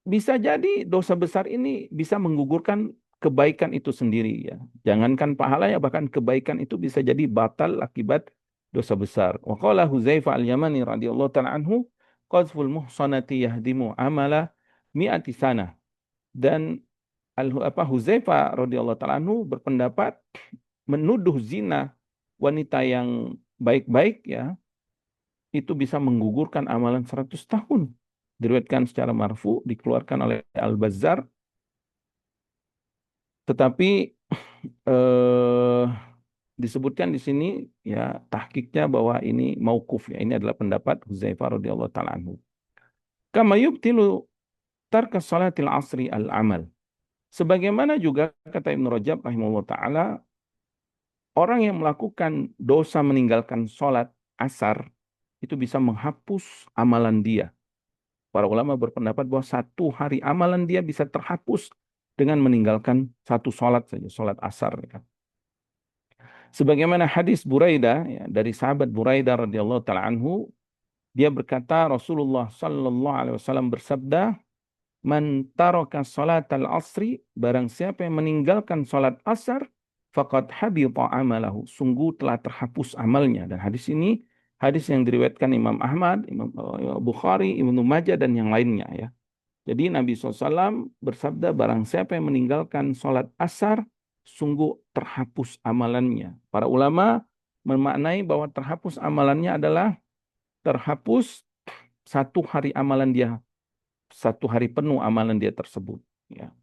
bisa jadi dosa besar ini bisa menggugurkan kebaikan itu sendiri ya. Jangankan pahala ya, bahkan kebaikan itu bisa jadi batal akibat dosa besar. Wa qala Huzaifah al-Yamani radhiyallahu ta'ala anhu, qadful muhsanati yahdimu amala mi'ati sana. Dan Huzaifah radhiyallahu ta'ala anhu berpendapat menuduh zina wanita yang baik-baik ya, itu bisa menggugurkan amalan 100 tahun. Diriwayatkan secara marfu, dikeluarkan oleh Al-Bazzar, tetapi eh, disebutkan di sini ya tahkiknya bahwa ini mauquf ya, ini adalah pendapat Huzaifah radhiyallahu taala anhu. Kama yubtilu tarka salatil asri al-amal. Sebagaimana juga kata Ibnu Rajab rahimahullah taala, orang yang melakukan dosa meninggalkan sholat asar itu bisa menghapus amalan dia. Para ulama berpendapat bahwa satu hari amalan dia bisa terhapus dengan meninggalkan satu sholat saja, sholat asar. Ya. Sebagaimana hadis Buraidah ya, dari sahabat Buraidah radhiyallahu taala anhu, dia berkata Rasulullah sallallahu alaihi wasallam bersabda, "Man taraka salatal asri, barang siapa yang meninggalkan salat asar, faqad habita amalahu." Sungguh telah terhapus amalnya. Dan hadis ini hadis yang diriwayatkan Imam Ahmad, Imam Bukhari, Ibnu Majah dan yang lainnya ya. Jadi Nabi SAW bersabda, barang siapa yang meninggalkan sholat asar, sungguh terhapus amalannya. Para ulama memaknai bahwa terhapus amalannya adalah terhapus satu hari amalan dia, satu hari penuh amalan dia tersebut. Ya.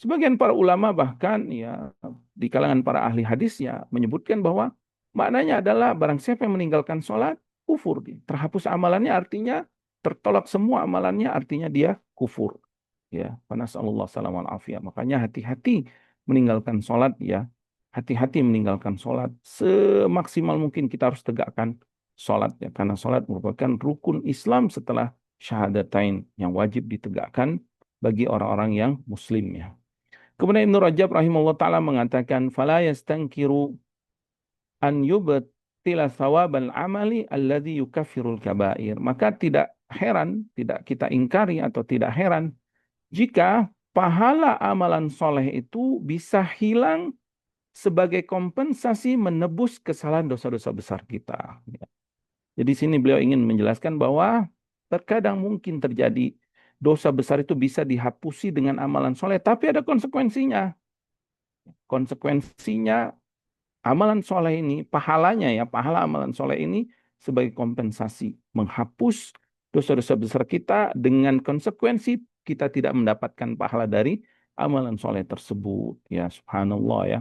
Sebagian para ulama bahkan ya di kalangan para ahli hadis ya menyebutkan bahwa maknanya adalah barang siapa yang meninggalkan sholat, kufur dia. Terhapus amalannya artinya tertolak semua amalannya, artinya dia kufur. Ya, nasallallahu salam wal afiyah. Makanya hati-hati meninggalkan sholat ya. Hati-hati meninggalkan sholat. Semaksimal mungkin kita harus tegakkan sholat ya. Karena sholat merupakan rukun Islam setelah syahadatain yang wajib ditegakkan bagi orang-orang yang muslim ya. Kemudian Ibnu Rajab rahimahullah taala mengatakan fala yastankiru an yubtila thawabal amali alladhi yukaffirul kabair. Maka tidak heran, tidak kita ingkari atau tidak heran jika pahala amalan soleh itu bisa hilang sebagai kompensasi menebus kesalahan dosa-dosa besar kita. Ya. Jadi sini beliau ingin menjelaskan bahwa terkadang mungkin terjadi dosa besar itu bisa dihapusi dengan amalan soleh, tapi ada konsekuensinya. Konsekuensinya amalan soleh ini, pahalanya ya, pahala amalan soleh ini sebagai kompensasi menghapus dosa-dosa besar kita dengan konsekuensi kita tidak mendapatkan pahala dari amalan soleh tersebut. Ya, subhanallah ya.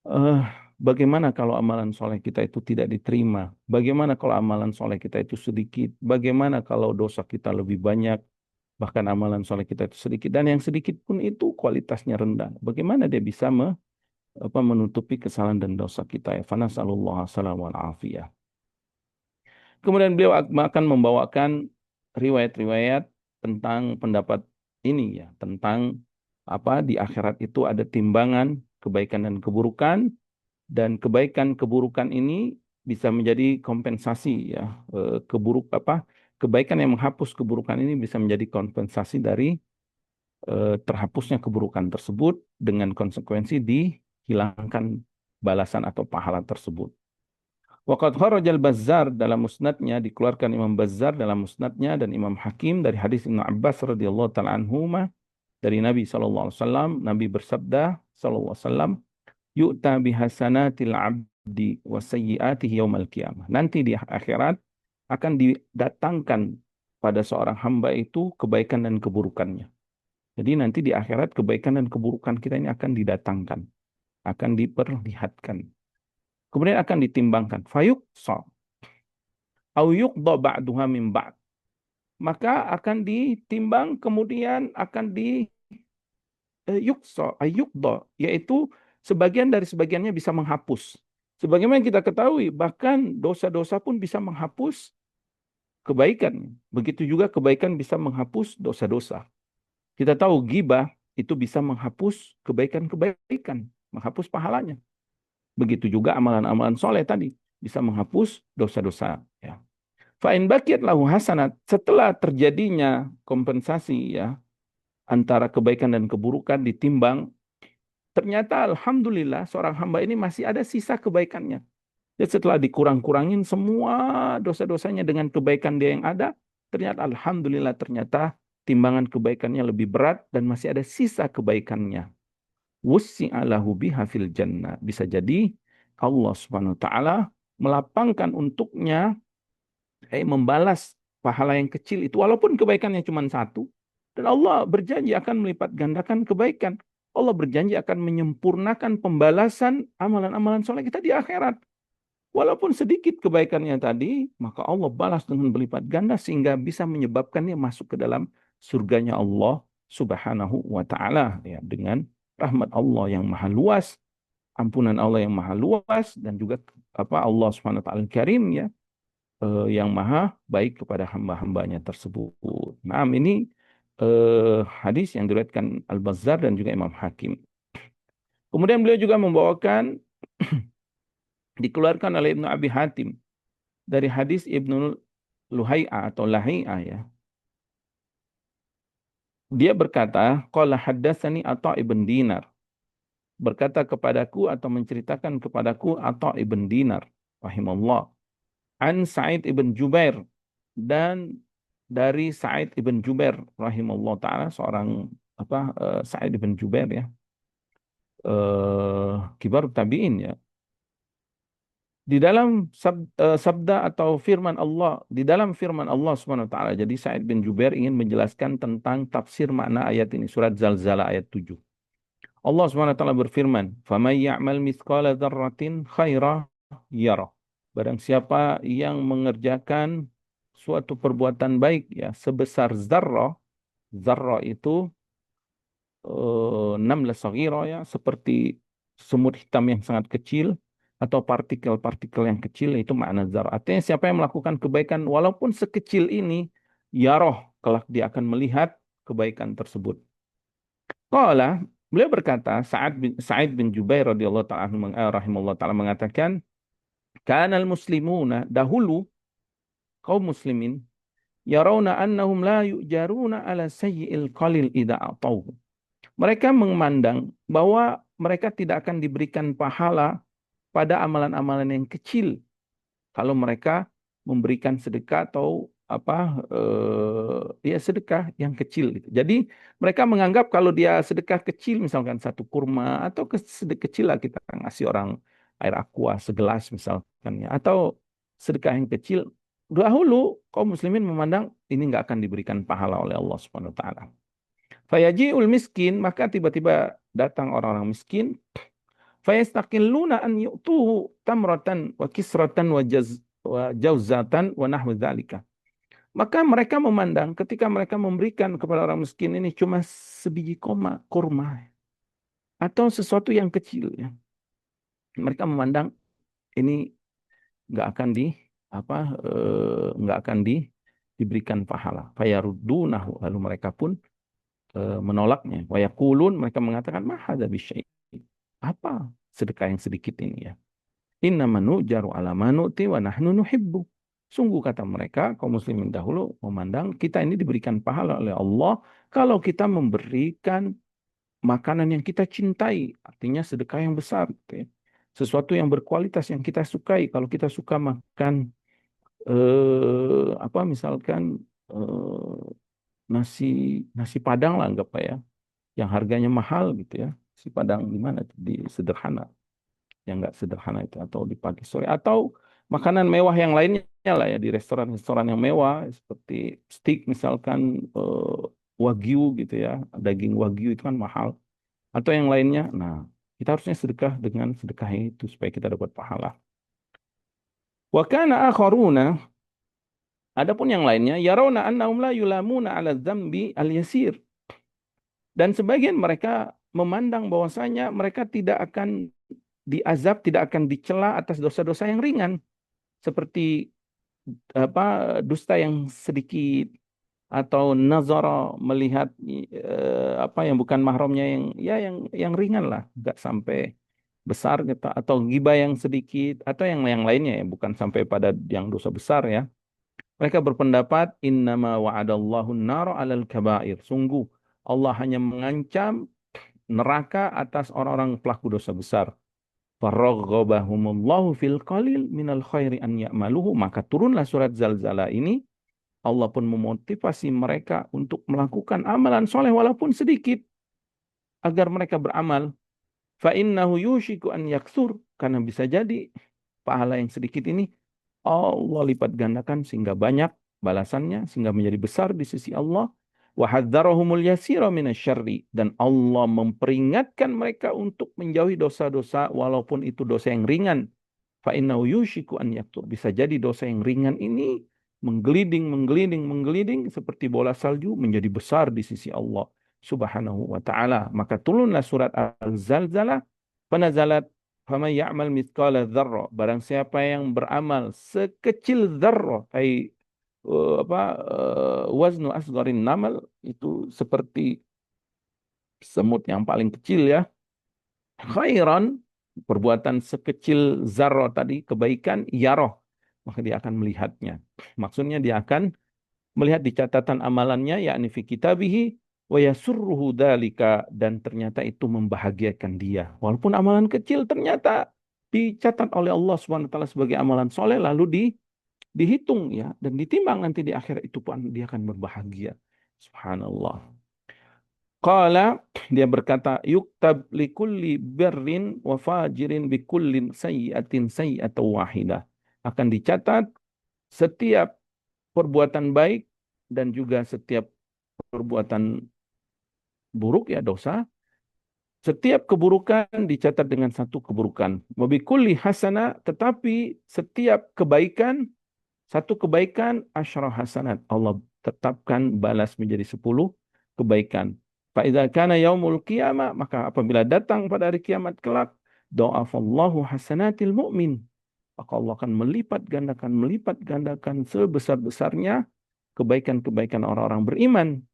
Eh, Bagaimana kalau amalan soleh kita itu tidak diterima? Bagaimana kalau amalan soleh kita itu sedikit? Bagaimana kalau dosa kita lebih banyak? Bahkan amalan soleh kita itu sedikit. Dan yang sedikit pun itu kualitasnya rendah. Bagaimana dia bisa menutupi kesalahan dan dosa kita ya. Fanasallallahu salam wal afiyah. Kemudian beliau akan membawakan riwayat-riwayat tentang pendapat ini ya, tentang apa di akhirat itu ada timbangan kebaikan dan keburukan, dan kebaikan keburukan ini bisa menjadi kompensasi ya, kebaikan yang menghapus keburukan ini bisa menjadi kompensasi dari terhapusnya keburukan tersebut dengan konsekuensi dihilangkan balasan atau pahala tersebut. Waqad kharajal Bazzar dalam musnadnya, dikeluarkan Imam Bazzar dalam musnadnya dan Imam Hakim dari hadis Ibnu Abbas radhiyallahu taala anhuma dari Nabi sallallahu alaihi wasallam, Nabi bersabda sallallahu alaihi wasallam, yu'ta bihasanatil abdi wa sayyiatihi yaumal qiyamah. Nanti di akhirat akan didatangkan pada seorang hamba itu kebaikan dan keburukannya. Jadi nanti di akhirat kebaikan dan keburukan kita ini akan didatangkan, akan diperlihatkan. Kemudian akan ditimbangkan. Fayuqsa au yuqda ba'duha min ba'd. Maka akan ditimbang kemudian akan di yuksa, ayukda, yaitu sebagian dari sebagiannya bisa menghapus. Sebagaimana kita ketahui, bahkan dosa-dosa pun bisa menghapus kebaikan. Begitu juga kebaikan bisa menghapus dosa-dosa. Kita tahu gibah itu bisa menghapus kebaikan-kebaikan, menghapus pahalanya. Begitu juga amalan-amalan soleh tadi bisa menghapus dosa-dosa. Ya. Fa'in bakiyat lahu hasanat, setelah terjadinya kompensasi ya antara kebaikan dan keburukan ditimbang, ternyata alhamdulillah seorang hamba ini masih ada sisa kebaikannya. Jadi setelah dikurang-kurangin semua dosa-dosanya dengan kebaikan dia yang ada, ternyata alhamdulillah ternyata timbangan kebaikannya lebih berat dan masih ada sisa kebaikannya. Wussi'alahu biha fil jannah. Bisa jadi Allah Subhanahu wa taala melapangkan untuknya membalas pahala yang kecil itu walaupun kebaikannya cuma satu, dan Allah berjanji akan melipat gandakan kebaikan. Allah berjanji akan menyempurnakan pembalasan amalan-amalan soleh kita di akhirat. Walaupun sedikit kebaikannya tadi, maka Allah balas dengan berlipat ganda sehingga bisa menyebabkannya masuk ke dalam surganya Allah Subhanahu wa taala ya, dengan rahmat Allah yang maha luas, ampunan Allah yang maha luas, dan juga Allah Subhanahu wa taala Karim ya, yang maha baik kepada hamba-hambanya tersebut. Nah, ini hadis yang diriwayatkan Al-Bazzar dan juga Imam Hakim. Kemudian beliau juga membawakan dikeluarkan oleh Ibnu Abi Hatim dari hadis Ibnu Luhai'ah atau Lahai'ah ya. Dia berkata, qala haddatsani Atha ibn Dinar. Berkata kepadaku atau menceritakan kepadaku Atha ibn Dinar rahimallah. An Sa'id ibn Jubair, dan dari Sa'id ibn Jubair rahimallahu taala, seorang Sa'id ibn Jubair ya, kibar tabi'in ya. Di dalam sabda atau firman Allah, di dalam firman Allah Subhanahu wa taala. Jadi Sa'id bin Jubair ingin menjelaskan tentang tafsir makna ayat ini, surat Zalzalah ayat 7. Allah Subhanahu wa taala berfirman, "Faman ya'mal mithqala dzarratin khaira yarah." Barang siapa yang mengerjakan suatu perbuatan baik ya sebesar zarrah, zarrah itu 16 saghira ya, seperti semut hitam yang sangat kecil atau partikel-partikel yang kecil, itu makna zarrah. Artinya siapa yang melakukan kebaikan walaupun sekecil ini, yaroh, kelak dia akan melihat kebaikan tersebut. Qala, beliau berkata, Sa'id bin Jubair radhiyallahu ta'ala rahimahullah ta'ala mengatakan, kanal muslimuna, dahulu kaum muslimin, yarawna annahum la yu'jaruna ala sayyi'il qalil idza atauhu. Mereka memandang bahwa mereka tidak akan diberikan pahala pada amalan-amalan yang kecil kalau mereka memberikan sedekah atau ya sedekah yang kecil gitu. Jadi mereka menganggap kalau dia sedekah kecil, misalkan satu kurma atau sedekah kecil lah, kita ngasih orang air aqua segelas misalkan ya, atau sedekah yang kecil, dahulu kaum muslimin memandang ini nggak akan diberikan pahala oleh Allah Subhanahu wa taala. Fayaji'ul miskin, maka tiba-tiba datang orang-orang miskin, fayastaqilluna an yu'tuhu tamratan wa kisratan wa jauzatan wa nahwu dzalika. Maka mereka memandang ketika mereka memberikan kepada orang miskin ini cuma sebiji kurma atau sesuatu yang kecil ya. Mereka memandang ini nggak akan nggak akan diberikan pahala. Fayaruddunahu, lalu mereka pun menolaknya. Wa yaqulun, mereka mengatakan ma hadza bisyai'. Apa sedekah yang sedikit ini ya? Innama nujaru ala ma nu'ti wa nahnu nuhibbu. Sungguh kata mereka, kaum muslimin dahulu memandang kita ini diberikan pahala oleh Allah kalau kita memberikan makanan yang kita cintai, artinya sedekah yang besar gitu ya. Sesuatu yang berkualitas yang kita sukai. Kalau kita suka makan misalkan nasi nasi Padang lah anggap ya, yang harganya mahal gitu ya. Si Padang di mana? Di sederhana, yang nggak sederhana itu, atau di pagi sore, atau makanan mewah yang lainnya lah ya, di restoran-restoran yang mewah seperti steak misalkan, wagyu gitu ya, daging wagyu itu kan mahal, atau yang lainnya. Nah, kita harusnya sedekah dengan sedekah itu supaya kita dapat pahala. Wa kana akharuna, adapun yang lainnya, yarawna annahum la yulamuna ala dzambi al-yasir. Dan sebagian mereka memandang bahwasanya mereka tidak akan diazab, tidak akan dicela atas dosa-dosa yang ringan, seperti dusta yang sedikit, atau nazara melihat apa yang bukan mahramnya yang ya yang ringan lah, nggak sampai besar gitu, atau ghibah yang sedikit atau yang lainnya ya, bukan sampai pada yang dosa besar ya. Mereka berpendapat innama wa'adallahu an-nar 'alal kabair. Sungguh Allah hanya mengancam neraka atas orang-orang pelaku dosa besar. Faraghabahumullahu fil qalil minal khairi an ya'maluhu. Maka turunlah surat Zalzalah ini. Allah pun memotivasi mereka untuk melakukan amalan soleh walaupun sedikit agar mereka beramal. Fa innahu yushiku an yaksur. Karena bisa jadi pahala yang sedikit ini Allah lipat gandakan sehingga banyak balasannya, sehingga menjadi besar di sisi Allah. Wa hadzarahumul yasira minasyarri, dan Allah memperingatkan mereka untuk menjauhi dosa-dosa walaupun itu dosa yang ringan. Fa innahu yushiku an yaktur. Bisa jadi dosa yang ringan ini menggelinding, menggelinding, menggelinding seperti bola salju menjadi besar di sisi Allah Subhanahu wa taala. Maka turunlah surat Al-Zalzalah, fanazalat faman ya'mal mithqala dzarrah. Barang siapa yang beramal sekecil dzarrah, waznu asgharin namal, itu seperti semut yang paling kecil ya, khairan, perbuatan sekecil zarrah tadi, kebaikan, yaroh, maka dia akan melihatnya. Maksudnya dia akan melihat di catatan amalannya, yakni fi kitabihi, wa yasurruhu dzalika, dan ternyata itu membahagiakan dia. Walaupun amalan kecil ternyata dicatat oleh Allah Subhanahu wa taala sebagai amalan soleh, lalu dihitung ya dan ditimbang nanti di akhirat, itu pun dia akan berbahagia. Subhanallah. Qala, dia berkata, yuktab likulli birrin wa fajirin bikullin sayyi'atin sayyi'atan wahidah. Akan dicatat setiap perbuatan baik dan juga setiap perbuatan buruk ya, dosa. Setiap keburukan dicatat dengan satu keburukan. Wa bikulli hasanah, tetapi setiap kebaikan, satu kebaikan asyara hasanat. Allah tetapkan balas menjadi 10 kebaikan. Fa'idha kana yaumul qiyamah, maka apabila datang pada hari kiamat kelak, do'afallahu hasanatil mu'min. Maka Allah akan melipat gandakan sebesar-besarnya kebaikan-kebaikan orang-orang beriman.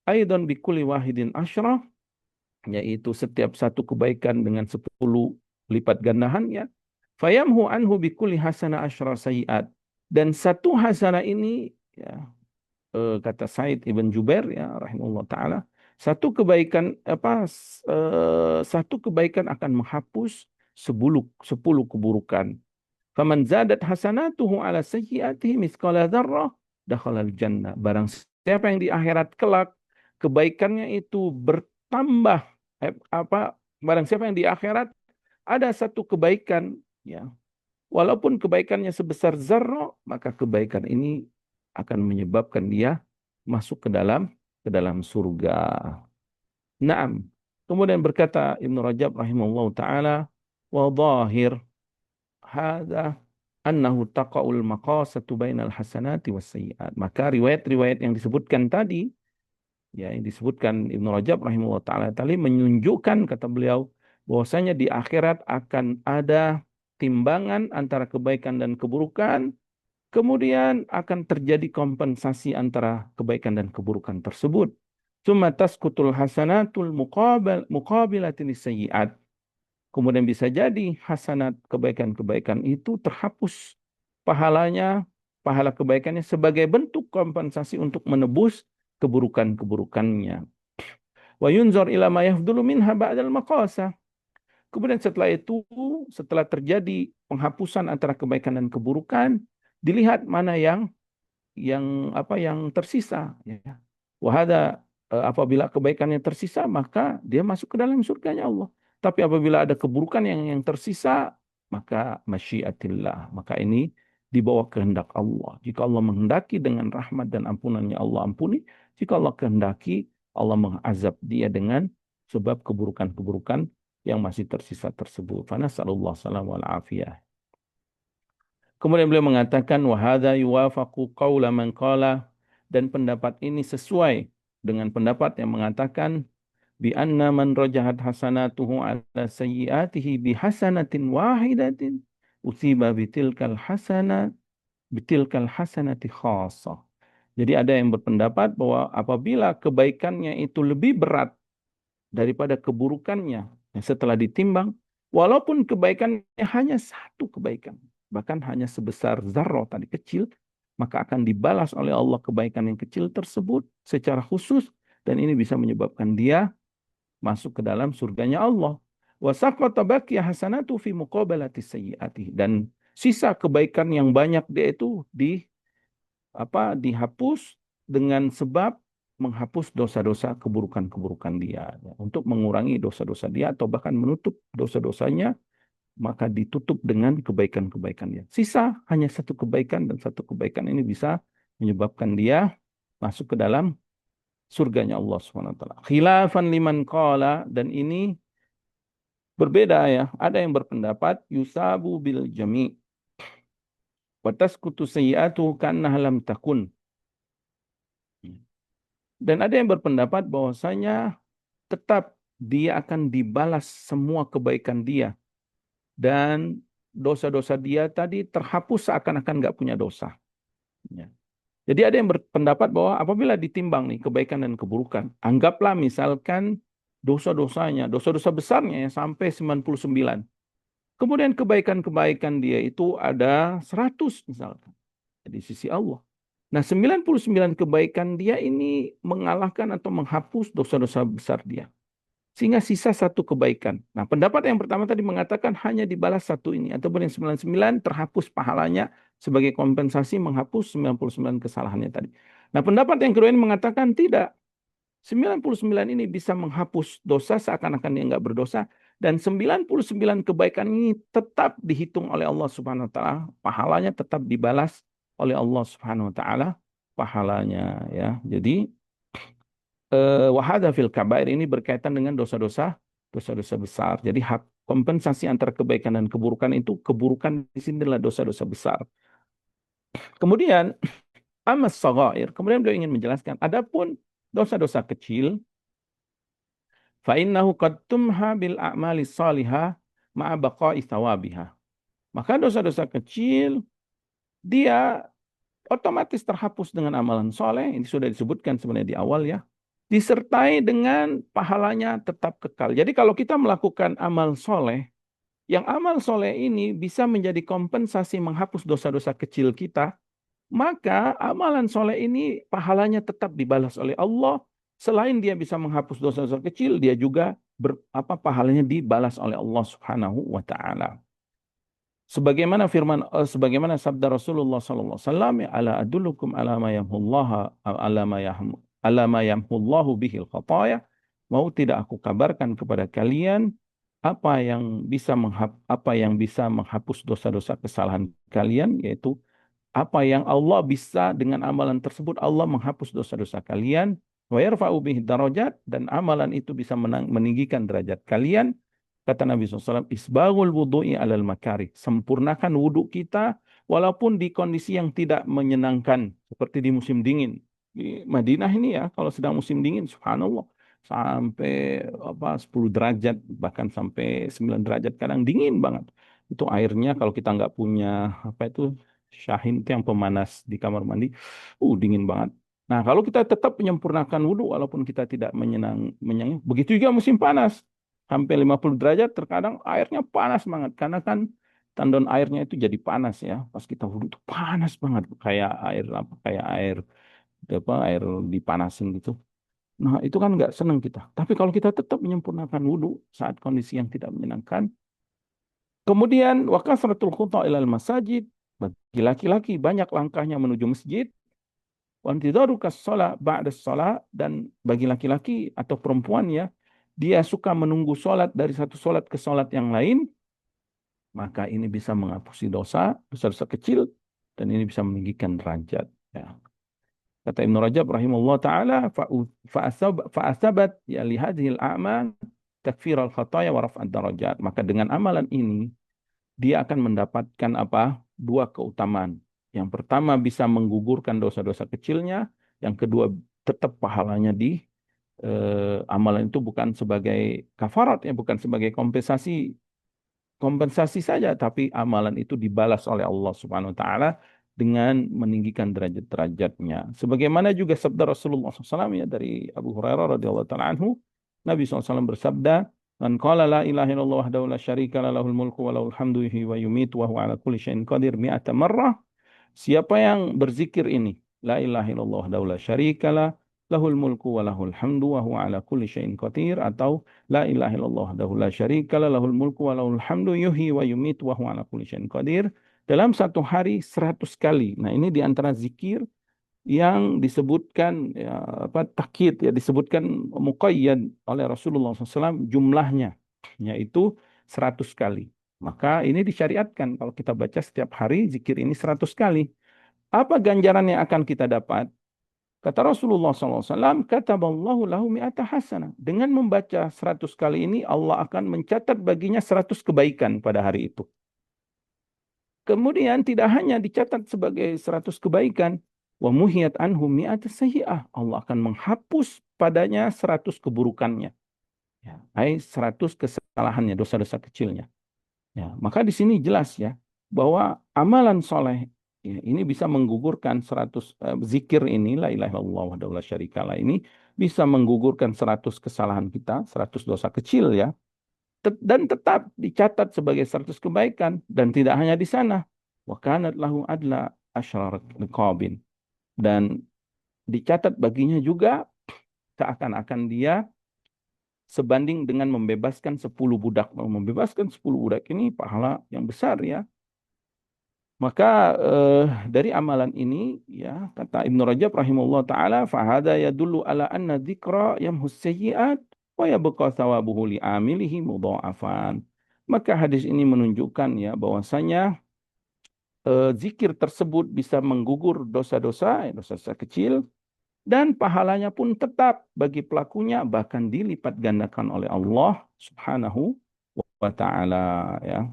Aidan bikulli wahidin asyara, yaitu setiap satu kebaikan dengan 10 lipat gandaannya. Fayamhu anhu bikulli hasanah asyara sayiat. Dan satu hasanah ini ya, kata Said Ibn Jubair ya rahimahullah taala, satu kebaikan akan menghapus 10 keburukan. Faman zadat hasanatuhu ala sayyiatihi mithqala dzarrah dakhalal jannah. Barang siapa yang di akhirat kelak kebaikannya itu bertambah, barang siapa yang di akhirat ada satu kebaikan ya, walaupun kebaikannya sebesar zarrah, maka kebaikan ini akan menyebabkan dia masuk ke dalam surga. Naam. Kemudian berkata Ibnu Rajab rahimahullah taala, wa dhahir hadza annahu taqaul maqasatu bainal hasanati was sayyiat. Maka riwayat-riwayat yang disebutkan tadi, ya yang disebutkan Ibnu Rajab rahimahullah taala tadi, menunjukkan, kata beliau, bahwasanya di akhirat akan ada timbangan antara kebaikan dan keburukan. Kemudian akan terjadi kompensasi antara kebaikan dan keburukan tersebut. Tsumma tasqutul hasanatul muqabilatin sayyi'at. Kemudian bisa jadi hasanat kebaikan-kebaikan itu terhapus pahalanya, pahala kebaikannya sebagai bentuk kompensasi untuk menebus keburukan-keburukannya. Wa yunzar ila ma yafdulu minha ba'dal maqasa. Kemudian setelah itu, setelah terjadi penghapusan antara kebaikan dan keburukan, dilihat mana yang tersisa ya. Wahada, apabila kebaikannya tersisa maka dia masuk ke dalam surganya Allah. Tapi apabila ada keburukan yang tersisa, maka masyiatillah, maka ini dibawa kehendak Allah. Jika Allah menghendaki dengan rahmat dan ampunannya Allah ampuni, jika Allah kehendaki Allah mengazab dia dengan sebab keburukan-keburukan yang masih tersisa tersebut. Fanasallallahu salam wal afiyah. Kemudian beliau mengatakan wahada yuwafaqu qaula man qala, dan pendapat ini sesuai dengan pendapat yang mengatakan bi anna man rajahat hasanatuhu ala sayyiatihi bi hasanatin wahidatin usiba bitilkal hasanati khassah. Jadi ada yang berpendapat bahwa apabila kebaikannya itu lebih berat daripada keburukannya, setelah ditimbang, walaupun kebaikannya hanya satu kebaikan, bahkan hanya sebesar zarrah tadi kecil, maka akan dibalas oleh Allah kebaikan yang kecil tersebut secara khusus, dan ini bisa menyebabkan dia masuk ke dalam surganya Allah. Wa saqata baqiya hasanatu fi muqabalati sayyiati, dan sisa kebaikan yang banyak dia itu dihapus dengan sebab menghapus dosa-dosa keburukan-keburukan dia, ya, untuk mengurangi dosa-dosa dia atau bahkan menutup dosa-dosanya, maka ditutup dengan kebaikan-kebaikan dia. Sisa hanya satu kebaikan, dan satu kebaikan ini bisa menyebabkan dia masuk ke dalam surganya Allah Subhanahu wa taala. Khilafan liman qala, dan ini berbeda ya. Ada yang berpendapat yusabu bil jami' wa tasqutu sayyi'atuhu ka'annaha lam takun. Dan ada yang berpendapat bahwasanya tetap dia akan dibalas semua kebaikan dia, dan dosa-dosa dia tadi terhapus seakan-akan nggak punya dosa. Ya. Jadi ada yang berpendapat bahwa apabila ditimbang nih kebaikan dan keburukan, anggaplah misalkan dosa-dosanya, dosa-dosa besarnya ya sampai 99. Kemudian kebaikan-kebaikan dia itu ada 100 misalkan di sisi Allah. Nah, 99 kebaikan dia ini mengalahkan atau menghapus dosa-dosa besar dia. Sehingga sisa satu kebaikan. Nah, pendapat yang pertama tadi mengatakan hanya dibalas satu ini. Ataupun yang 99 terhapus pahalanya sebagai kompensasi menghapus 99 kesalahannya tadi. Nah, pendapat yang kedua ini mengatakan tidak. 99 ini bisa menghapus dosa seakan-akan dia nggak berdosa. Dan 99 kebaikan ini tetap dihitung oleh Allah Subhanahu wa taala. Pahalanya tetap dibalas oleh Allah Subhanahu wa taala pahalanya, ya. Jadi wahada fil kabair ini berkaitan dengan dosa-dosa besar. Jadi hak kompensasi antara kebaikan dan keburukan itu, keburukan di sini adalah dosa-dosa besar. Kemudian amas saghair, kemudian beliau ingin menjelaskan adapun dosa-dosa kecil, fa innahu qad tumha bil a'mali salihah ma'a baqa'i thawabiha. Maka dosa-dosa kecil dia otomatis terhapus dengan amalan soleh. Ini sudah disebutkan sebenarnya di awal ya. Disertai dengan pahalanya tetap kekal. Jadi kalau kita melakukan amal soleh, yang amal soleh ini bisa menjadi kompensasi menghapus dosa-dosa kecil kita, maka amalan soleh ini pahalanya tetap dibalas oleh Allah. Selain dia bisa menghapus dosa-dosa kecil, dia juga pahalanya dibalas oleh Allah Subhanahu wa taala. Sebagaimana sabda Rasulullah sallallahu alaihi wasallam, ala adullukum ala ma yamhullaha ala ma yamhullahu bihil khataya. Mau tidak aku kabarkan kepada kalian apa yang bisa menghapus dosa-dosa kesalahan kalian, yaitu apa yang Allah bisa dengan amalan tersebut Allah menghapus dosa-dosa kalian, wa yarfa'u bihi darajat, dan amalan itu bisa meninggikan derajat kalian. Kata Nabi SAW, isbaghul wudu'i alal makari. Sempurnakan wudhu kita walaupun di kondisi yang tidak menyenangkan, seperti di musim dingin. Di Madinah ini ya, kalau sedang musim dingin, subhanallah, sampai 10 derajat, bahkan sampai 9 derajat, kadang dingin banget. Itu airnya kalau kita nggak punya Syahin itu yang pemanas di kamar mandi, dingin banget. Nah, kalau kita tetap menyempurnakan wudhu walaupun kita tidak menyenang, begitu juga musim panas. Sampai 50 derajat terkadang airnya panas banget karena kan tandon airnya itu jadi panas ya. Pas kita wudhu itu panas banget kayak air dipanasin gitu. Nah, itu kan nggak senang kita. Tapi kalau kita tetap menyempurnakan wudhu saat kondisi yang tidak menyenangkan, kemudian wa kasratul khuta ilal masajid, bagi laki-laki banyak langkahnya menuju masjid, wa intidharu kas-shalah ba'da shalah, dan bagi laki-laki atau perempuan ya, dia suka menunggu sholat dari satu sholat ke sholat yang lain, maka ini bisa menghapusi dosa-dosa kecil, dan ini bisa meninggikan derajat. Ya. Kata Ibnu Rajab rahimahullah ta'ala, fa'asabat ya lihadhil a'mal takfir al-khataya wa raf'ad darajat. Maka dengan amalan ini, dia akan mendapatkan dua keutamaan. Yang pertama bisa menggugurkan dosa-dosa kecilnya. Yang kedua tetap pahalanya amalan itu bukan sebagai kafarat ya, bukan sebagai kompensasi saja, tapi amalan itu dibalas oleh Allah Subhanahu wa taala dengan meninggikan derajat-derajatnya. Sebagaimana juga sabda Rasulullah SAW ya dari Abu Hurairah radhiyallahu taala anhu, Nabi SAW bersabda, "Man qala la ilaha illallah wahdahu la syarika la lahul mulku wa lahul hamdu yuhyi wa yumiitu wa huwa ala kulli syai'in qadir mi'ata marrah." Siapa yang berzikir ini, la ilaha illallah wahdahu la syarikalah, lahul mulku wa lahul hamdu wa huwa ala kulli syai'in qadir, atau la ilaha illallah wahdahu la syarikalah, lahul mulku wa lahul hamdu yuhyi wa yumiitu wa huwa ala kulli syai'in qadir, dalam satu hari 100 kali. Nah, ini di antara zikir yang disebutkan ya, apa takkid ya, disebutkan muqayyad oleh Rasulullah SAW jumlahnya, yaitu 100 kali. Maka ini disyariatkan kalau kita baca setiap hari zikir ini 100 kali. Apa ganjaran yang akan kita dapat? Kata Rasulullah SAW, kataballahu lahu mi'ata hasanah. Dengan membaca 100 kali ini, Allah akan mencatat baginya 100 kebaikan pada hari itu. Kemudian tidak hanya dicatat sebagai 100 kebaikan, wa muhiyat anhu mi'ata sayyi'ah. Allah akan menghapus padanya 100 keburukannya. Ya, 100 kesalahannya, dosa-dosa kecilnya. Ya, maka di sini jelas ya bahwa amalan soleh ya, ini bisa menggugurkan 100 zikir ini la ilaha illallah wahdahu la syarikalah ini bisa menggugurkan 100 kesalahan kita, 100 dosa kecil ya. Dan tetap dicatat sebagai 100 kebaikan dan tidak hanya di sana. Wa kanat lahu adla asyrar riqabin, dan dicatat baginya juga seakan-akan dia sebanding dengan membebaskan 10 budak. Membebaskan 10 budak ini pahala yang besar ya. Maka dari amalan ini ya kata Ibnu Rajab rahimahullah taala fahada yadullu ala anna dzikra yamhus sayyi'at wa yabqa thawabuhu li amilihi mudha'afan. Maka hadis ini menunjukkan ya bahwasanya zikir tersebut bisa menggugur dosa-dosa, dosa-dosa kecil, dan pahalanya pun tetap bagi pelakunya bahkan dilipat gandakan oleh Allah Subhanahu wa taala ya.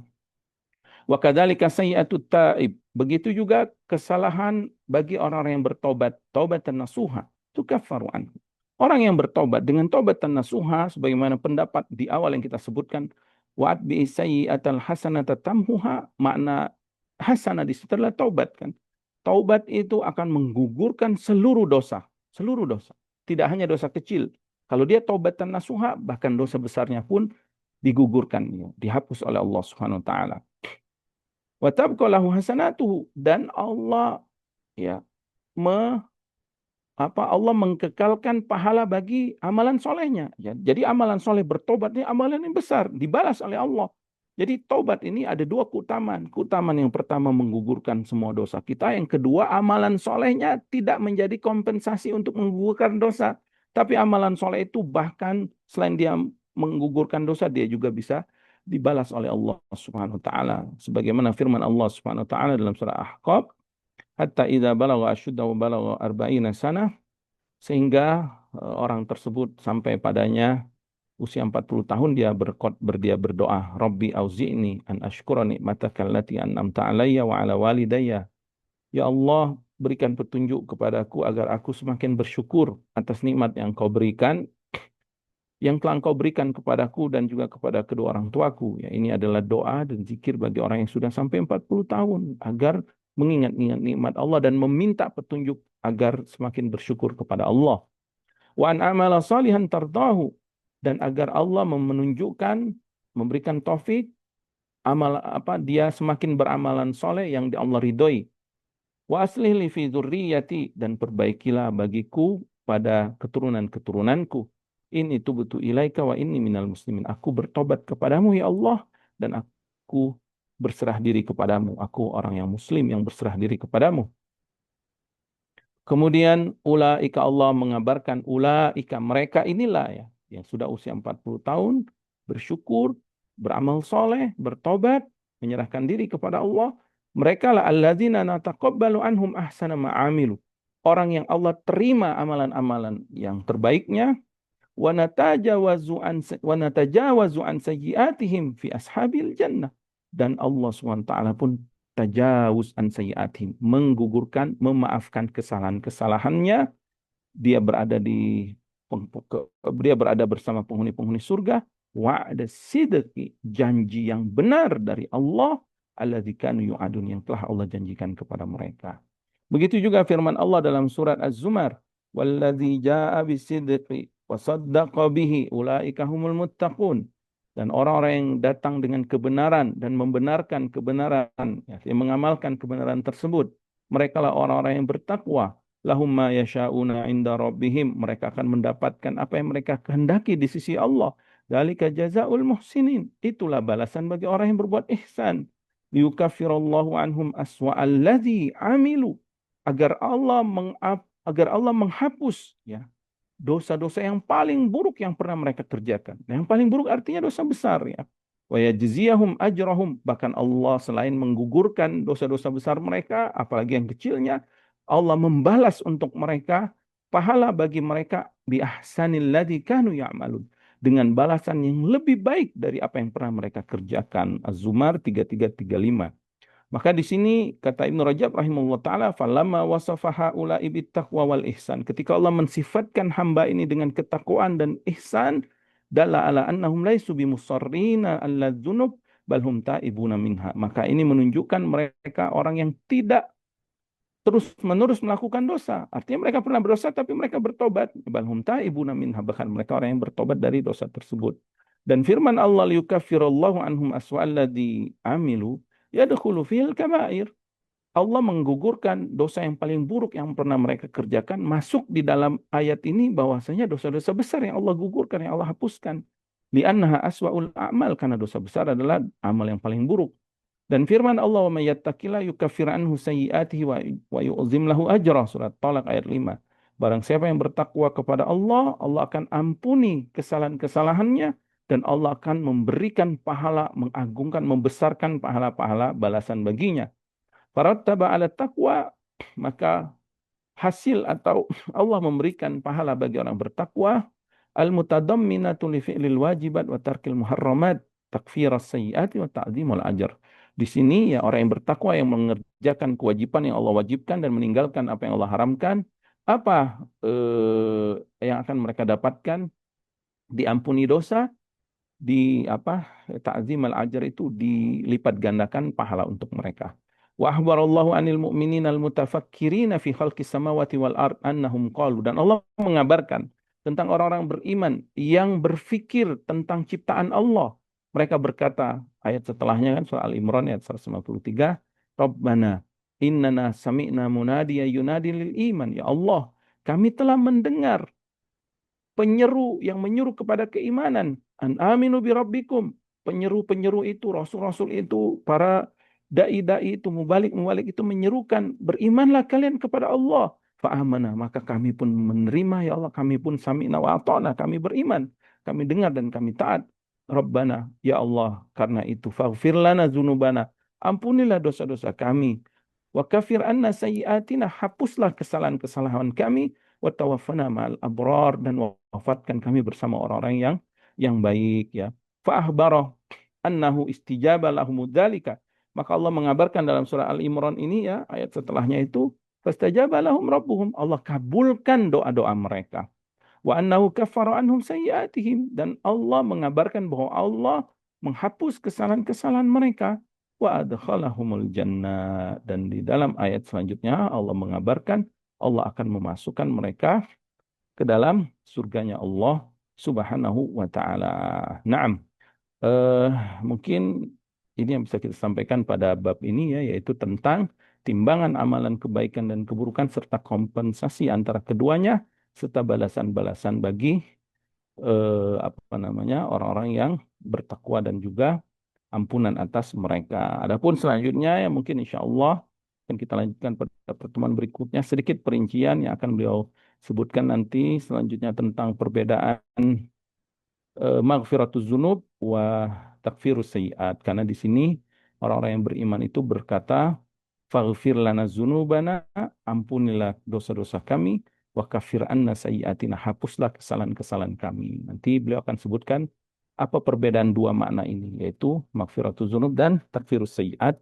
Wa kadzalika sayyi'atut taib. Begitu juga kesalahan bagi orang-orang yang bertobat, taubatan nasuha, tukaffaru anhu. Orang yang bertobat dengan taubatan nasuha sebagaimana pendapat di awal yang kita sebutkan, wa atbi sayyi'atal hasanata tamhuha, makna hasanah di situ adalah taubat kan. Taubat itu akan menggugurkan seluruh dosa, seluruh dosa. Tidak hanya dosa kecil. Kalau dia taubatan nasuha, bahkan dosa besarnya pun digugurkan, ya, dihapus oleh Allah Subhanahu wa taala. Wa tabqa lahu hasanatuhu, dan Allah ya Allah mengkekalkan pahala bagi amalan solehnya. Ya, jadi amalan soleh bertobat ini amalan yang besar, dibalas oleh Allah. Jadi taubat ini ada dua keutamaan. Keutamaan yang pertama menggugurkan semua dosa kita. Yang kedua amalan solehnya tidak menjadi kompensasi untuk menggugurkan dosa. Tapi amalan soleh itu bahkan selain dia menggugurkan dosa, dia juga bisa dibalas oleh Allah Subhanahu wa taala. Sebagaimana firman Allah Subhanahu wa taala dalam surah Ahqaf, hatta idza balagha asyuddahu balagha arba'ina sanah, sehingga orang tersebut sampai padanya usia 40 tahun dia berdoa, Rabbi auzi'ni an ashkura ni'mataka allati an'amta 'alayya wa 'ala walidayya. Ya Allah, berikan petunjuk kepadaku agar aku semakin bersyukur atas nikmat yang Kau berikan, yang telah Engkau berikan kepadaku dan juga kepada kedua orang tuaku. Ya, ini adalah doa dan zikir bagi orang yang sudah sampai 40 tahun agar mengingat-ingat nikmat Allah dan meminta petunjuk agar semakin bersyukur kepada Allah. Wa an amala salihan tardahu, dan agar Allah menunjukkan, memberikan taufik amal dia semakin beramalan soleh yang Allah ridhoi. Wa aslih li fi dzurriyyati, dan perbaikilah bagiku pada keturunan-keturunanku. Ini tubtu ilaika wa inni minal muslimin. Aku bertobat kepadamu ya Allah dan aku berserah diri kepadamu. Aku orang yang muslim yang berserah diri kepadamu. Kemudian ulaika, Allah mengabarkan ulaika, mereka inilah ya yang sudah usia 40 tahun bersyukur, beramal soleh, bertobat, menyerahkan diri kepada Allah. Mereka lah alladzina nataqabbalu anhum ahsana ma'amilu. Orang yang Allah terima amalan-amalan yang terbaiknya, wa natajawazu an sayyi'atihim fi ashabil jannah. Dan Allah SWT pun tajawuz an sayyi'atihim, menggugurkan, memaafkan kesalahan-kesalahannya. Dia berada dia berada bersama penghuni-penghuni surga. Wa'ada sidqi, janji yang benar dari Allah. alladzi kanu yu'adun, yang telah Allah janjikan kepada mereka. Begitu juga firman Allah dalam surat Az-Zumar, walladzi jaa'a bisidqi wa saddaqa bihi ulaika humul muttaqun. Dan orang-orang yang datang dengan kebenaran dan membenarkan kebenaran, ya, yang mengamalkan kebenaran tersebut, mereka lah orang-orang yang bertakwa. Lahum ma yasha'una inda rabbihim, mereka akan mendapatkan apa yang mereka kehendaki di sisi Allah. Dzalika jazaul muhsinin, itulah balasan bagi orang yang berbuat ihsan. Liyukaffirallahu anhum aswa'alladzi amilu, agar Allah menghapus, ya, dosa-dosa yang paling buruk yang pernah mereka kerjakan. Nah, yang paling buruk artinya dosa besar, ya. Wa yajziyahum ajrahum, bahkan Allah selain menggugurkan dosa-dosa besar mereka, apalagi yang kecilnya, Allah membalas untuk mereka pahala bagi mereka bi ahsanil ladzi kanu ya'malun, dengan balasan yang lebih baik dari apa yang pernah mereka kerjakan. Az-Zumar 3335. Maka di sini kata Ibnu Rajab rahimahullah taala, falamma wasafa haula'i bittaqwa wal ihsan. Ketika Allah mensifatkan hamba ini dengan ketakwaan dan ihsan, dalla ala annahum laisu bimusarrina alla dzunub bal hum taibuna minha. Maka ini menunjukkan mereka orang yang tidak terus-menerus melakukan dosa. Artinya mereka pernah berdosa tapi mereka bertobat. Bal hum taibuna minha, bahkan mereka orang yang bertobat dari dosa tersebut. Dan firman Allah, liyukaffirallahu anhum aswa'alladzi amilu yadkhulu fil kabair. Allah menggugurkan dosa yang paling buruk yang pernah mereka kerjakan, masuk di dalam ayat ini bahwasanya dosa-dosa besar yang Allah gugurkan, yang Allah hapuskan. Li'annaha aswa'ul a'mal, karena dosa besar adalah amal yang paling buruk. Dan firman Allah, wa may yattaqillah yukaffir anhu sayyi'atihi wa yu'zim lahu ajrah, surat Talaq ayat 5. Barang siapa yang bertakwa kepada Allah, Allah akan ampuni kesalahan-kesalahannya, dan Allah akan memberikan pahala, mengagungkan, membesarkan pahala-pahala balasan baginya. Farattaba ala taqwa, maka hasil atau Allah memberikan pahala bagi orang bertakwa, al-mutadamminatu li fi'lil wajibat wa tarkil muharramat, takfiras sayyiati wa ta'zimul ajr. Di sini ya orang yang bertakwa yang mengerjakan kewajiban yang Allah wajibkan dan meninggalkan apa yang Allah haramkan, apa yang akan mereka dapatkan? Diampuni dosa, di apa, ta'zim al-ajr itu dilipat gandakan pahala untuk mereka. Wa akhbarallahu anil mu'minin al-mutafakkirina fi khalqis samawati wal ard annahum qalu, dan Allah mengabarkan tentang orang-orang beriman yang berfikir tentang ciptaan Allah. Mereka berkata, ayat setelahnya kan surah Al-Imran ayat 193, Rabbana innana sami'na munadiya yunadi lil iman, ya Allah, kami telah mendengar penyeru yang menyuruh kepada keimanan. An aminu bi rabbikum. Penyeru-penyeru itu, rasul-rasul itu, para dai-dai itu, mubalik-mubalik itu menyerukan, berimanlah kalian kepada Allah. Fa'amana, maka kami pun menerima, ya Allah, kami pun sami'na wa ata'na, kami beriman, kami dengar dan kami taat. Rabbana, ya Allah, karena itu faghfir lana dzunubana, ampunilah dosa-dosa kami. Wa kafir anna sayyiatina, hapuslah kesalahan-kesalahan kami. Wa tawaffana ma'al abrar, dan wafatkan kami bersama orang-orang yang baik, ya. Fa akhbara annahu istijaba lahum dzalika. Maka Allah mengabarkan dalam surah Al-Imran ini, ya, ayat setelahnya itu, fastajaba lahum rabbuhum, Allah kabulkan doa-doa mereka. Wa annahu kaffara anhum sayyiatihim, dan Allah mengabarkan bahwa Allah menghapus kesalahan-kesalahan mereka. Wa adkhalahumul jannah, dan di dalam ayat selanjutnya Allah mengabarkan Allah akan memasukkan mereka ke dalam surganya Allah Subhanahu wa taala. Naam. Eh, Mungkin ini yang bisa kita sampaikan pada bab ini, ya, yaitu tentang timbangan amalan kebaikan dan keburukan serta kompensasi antara keduanya serta balasan-balasan bagi apa namanya, orang-orang yang bertakwa dan juga ampunan atas mereka. Adapun selanjutnya, ya, mungkin insya Allah akan kita lanjutkan pada pertemuan berikutnya, sedikit perincian yang akan beliau sebutkan nanti selanjutnya tentang perbedaan maghfiratuz dzunub wa takfirus sayyiat. Karena di sini orang-orang yang beriman itu berkata, faghfir lana dzunubana, ampunilah dosa-dosa kami, wa kafir anna sayyiatina, hapuslah kesalahan-kesalahan kami. Nanti beliau akan sebutkan apa perbedaan dua makna ini, yaitu maghfiratuz dzunub dan takfirus sayyiat.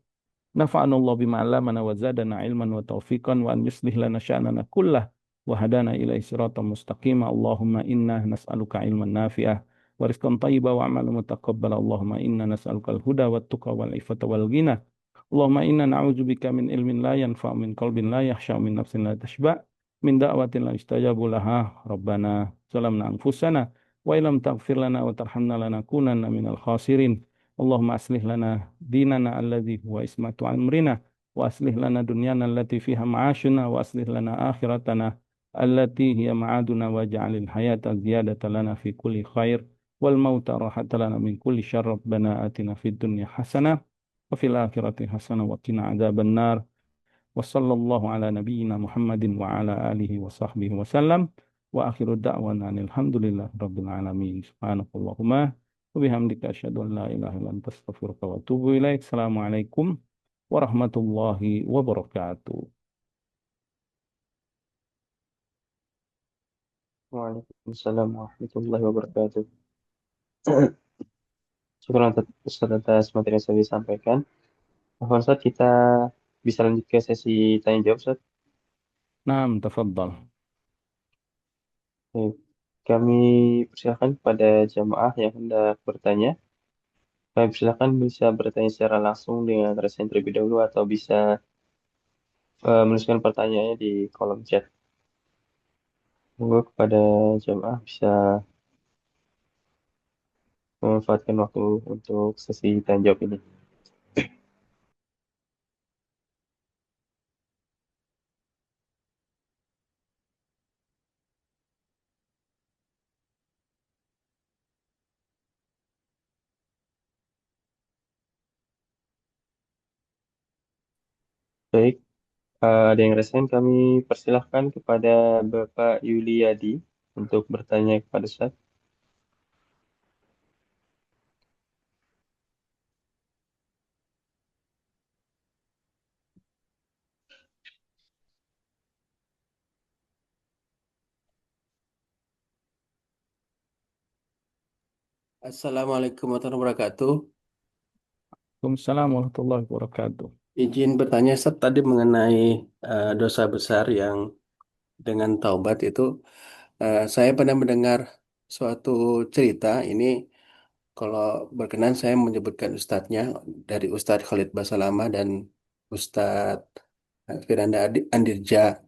Nafa'anallahu bima 'allamana wa zadana ilman wa taufiqan wa an yuslih lana sya'nana kullah wa hadana ila siratal mustaqim. Allahumma inna nas'aluka ilman nafi'ah wa rizqan thayyiban wa amalan mutaqabbal. Allahumma inna nas'aluka al-huda wat tuqa wal ifata wal ghina Allahumma inna na'udzubika min ilmin la yanfa' min qalbin la yakhsha' min nafsin la tashba' min da'watin la yustajabu laha rabbana zalamna anfusana wa illam taghfir lana wa tarhamna lanakunanna minal khasirin. Allahumma aslih lana dinana alladhi huwa ismatu amrina wa aslih lana dunyana allati fiha ma'ashuna wa aslih lana akhiratana allati hiya ma'aduna waj'alil hayata ziyadatan lana fi kulli khair wal mauta rahatan lana min kulli syarr. Rabbana atina fid dunya hasanah wa fil akhirati hasanah wa qina adzabannar. Wa sallallahu ala nabiyyina Muhammadin wa ala alihi wa sahbihi wa sallam. Wa akhiru da'wana alhamdulillahi rabbil alamin. Subhanakallahumma wa bihamdika asyhadu an la ilaha illa anta astaghfiruka wa atubu ilaik. Assalamualaikum warahmatullahi wabarakatuh. Waalaikumsalam warahmatullahi wabarakatuh. Syukur Ustaz atas materi yang saya sampaikan. Mohon Ustaz kita bisa lanjut ke sesi tanya jawab Ustaz. Naam, tafadhal. Baik. Kami persilakan kepada jamaah yang hendak bertanya. Kami persilakan bisa bertanya secara langsung dengan resen terlebih dahulu atau bisa menuliskan pertanyaannya di kolom chat. Monggo kepada jamaah bisa memanfaatkan waktu untuk sesi tanya jawab ini. Baik, ada yang resen kami persilahkan kepada Bapak Yuliadi untuk bertanya kepada Ustaz. Assalamualaikum warahmatullahi wabarakatuh. Waalaikumsalam warahmatullahi wabarakatuh. Izin bertanya Ustaz, tadi mengenai dosa besar yang dengan taubat itu, saya pernah mendengar suatu cerita ini, kalau berkenan saya menyebutkan ustadznya, dari Ustadz Khalid Basalamah dan Ustadz Firanda Andirja,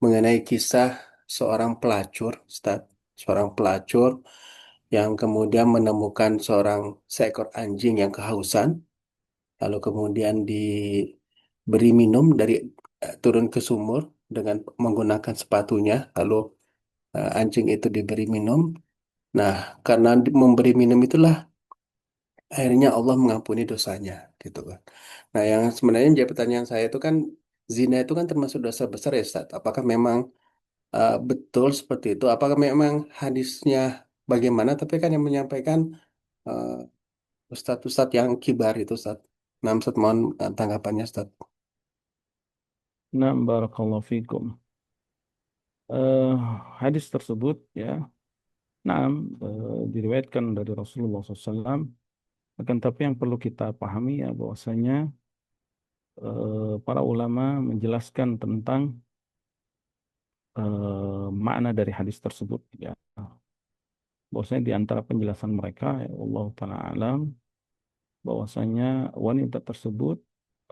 mengenai kisah seorang pelacur, Ustadz, seorang pelacur yang kemudian menemukan seekor anjing yang kehausan, lalu kemudian diberi minum turun ke sumur dengan menggunakan sepatunya, lalu anjing itu diberi minum. Nah, karena memberi minum itulah akhirnya Allah mengampuni dosanya, gitu kan. Nah, yang sebenarnya jadi pertanyaan saya itu kan, zina itu kan termasuk dosa besar ya, Ustaz. Apakah memang betul seperti itu? Apakah memang hadisnya bagaimana? Tapi kan yang menyampaikan uh, ustadz-ustadz yang kibar itu, Ustaz. Nah, Ustaz, mohon tanggapannya, Ustaz. Naam, barakallahu fikum. Eh, Hadis tersebut ya, naam, diriwayatkan dari Rasulullah SAW. Akan tapi yang perlu kita pahami ya bahwasanya para ulama menjelaskan tentang makna dari hadis tersebut ya. Bahwasanya di antara penjelasan mereka ya Allah taala alam bahwasanya wanita tersebut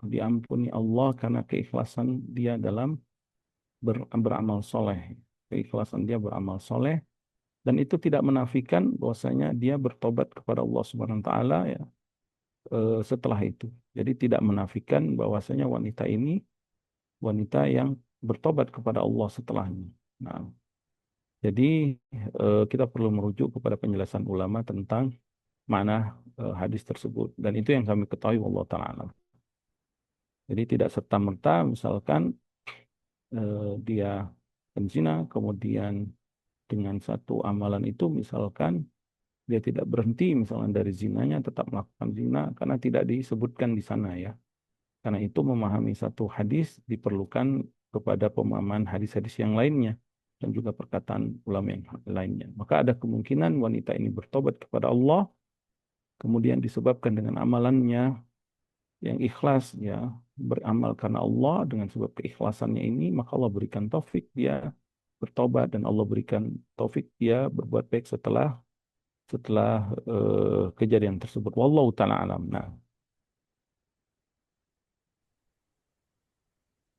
diampuni Allah karena keikhlasan dia dalam beramal soleh. Keikhlasan dia beramal soleh dan itu tidak menafikan bahwasanya dia bertobat kepada Allah Subhanahu wa taala ya setelah itu. Jadi tidak menafikan bahwasanya wanita ini wanita yang bertobat kepada Allah setelahnya. Nah, jadi kita perlu merujuk kepada penjelasan ulama tentang makna hadis tersebut dan itu yang kami ketahui Allah taala. Jadi tidak serta-merta misalkan dia penzina kemudian dengan satu amalan itu misalkan dia tidak berhenti misalnya dari zinanya tetap melakukan zina karena tidak disebutkan di sana ya. Karena itu memahami satu hadis diperlukan kepada pemahaman hadis-hadis yang lainnya dan juga perkataan ulama yang lainnya. Maka ada kemungkinan wanita ini bertobat kepada Allah kemudian disebabkan dengan amalannya yang ikhlas ya beramal karena Allah dengan sebab keikhlasannya ini maka Allah berikan taufik dia bertobat dan Allah berikan taufik dia berbuat baik setelah setelah kejadian tersebut. Wallahu taala alam. Nah,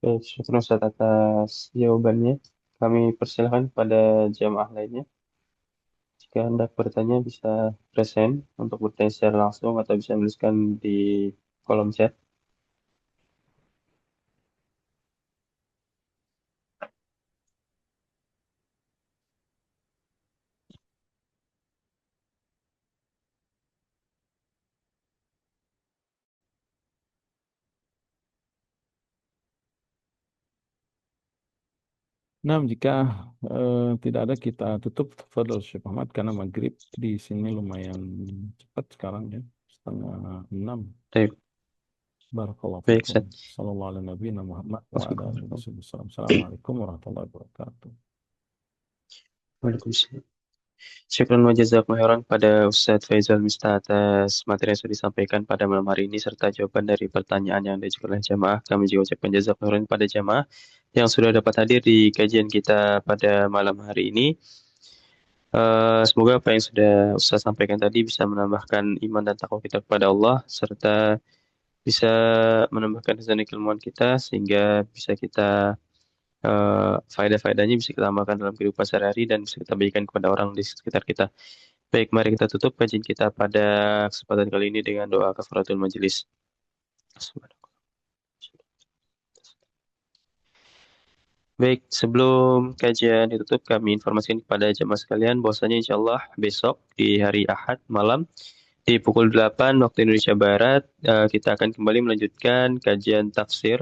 Baik, syukur Ustaz atas jawabannya. Kami persilahkan pada jamaah lainnya. Jika Anda bertanya bisa present untuk bertanya secara langsung atau bisa menuliskan di kolom chat. Nah, jika tidak ada kita tutup Fadl Syekh Ahmad karena maghrib di sini lumayan cepat sekarang ya, 5:30. Baik, Barakallahu baik, fikum. Ustaz. Sallallahu ala nabiyina Muhammad wa ala alihi Assalamualaikum. wasallam. Assalamualaikum warahmatullahi wabarakatuh. Waalaikumsalam. Syukran wa jazakumullah khairan pada Ustadz Faizal Mista atas materi yang sudah disampaikan pada malam hari ini serta jawaban dari pertanyaan yang diajukan oleh jamaah. Kami juga ucapkan jazakumullah khairan pada jamaah yang sudah dapat hadir di kajian kita pada malam hari ini. Semoga apa yang sudah Ustaz sampaikan tadi bisa menambahkan iman dan takwa kita kepada Allah serta bisa menambahkan khazanah keilmuan kita sehingga bisa kita faedah-faedahnya bisa kita amalkan dalam kehidupan sehari-hari dan bisa kita bagikan kepada orang di sekitar kita. Baik, mari kita tutup kajian kita pada kesempatan kali ini dengan doa kafaratul majelis. Baik, sebelum kajian ditutup, kami informasikan kepada jemaah sekalian bahwasanya insya Allah besok di hari Ahad malam di pukul 8 waktu Indonesia Barat kita akan kembali melanjutkan kajian tafsir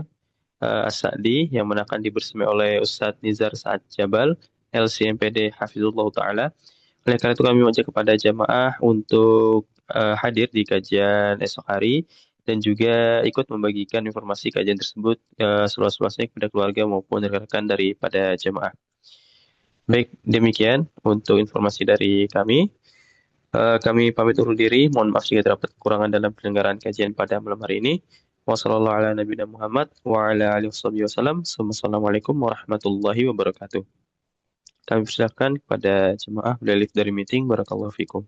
As-Sa'di yang mana akan dibersemi oleh Ustadz Nizar Saad Jabal, LCMPD Hafizullah Ta'ala. Oleh karena itu kami mengajak kepada jamaah untuk hadir di kajian esok hari dan juga ikut membagikan informasi kajian tersebut seluas-luasnya kepada keluarga maupun rekan-rekan daripada jamaah. Baik, demikian untuk informasi dari kami. Kami pamit undur diri. Mohon maaf jika terdapat kekurangan dalam penyelenggaraan kajian pada malam hari ini. Wassalamualaikum warahmatullahi wabarakatuh. Kami persilakan kepada jemaah berdalih dari meeting. Barakallahu fikum.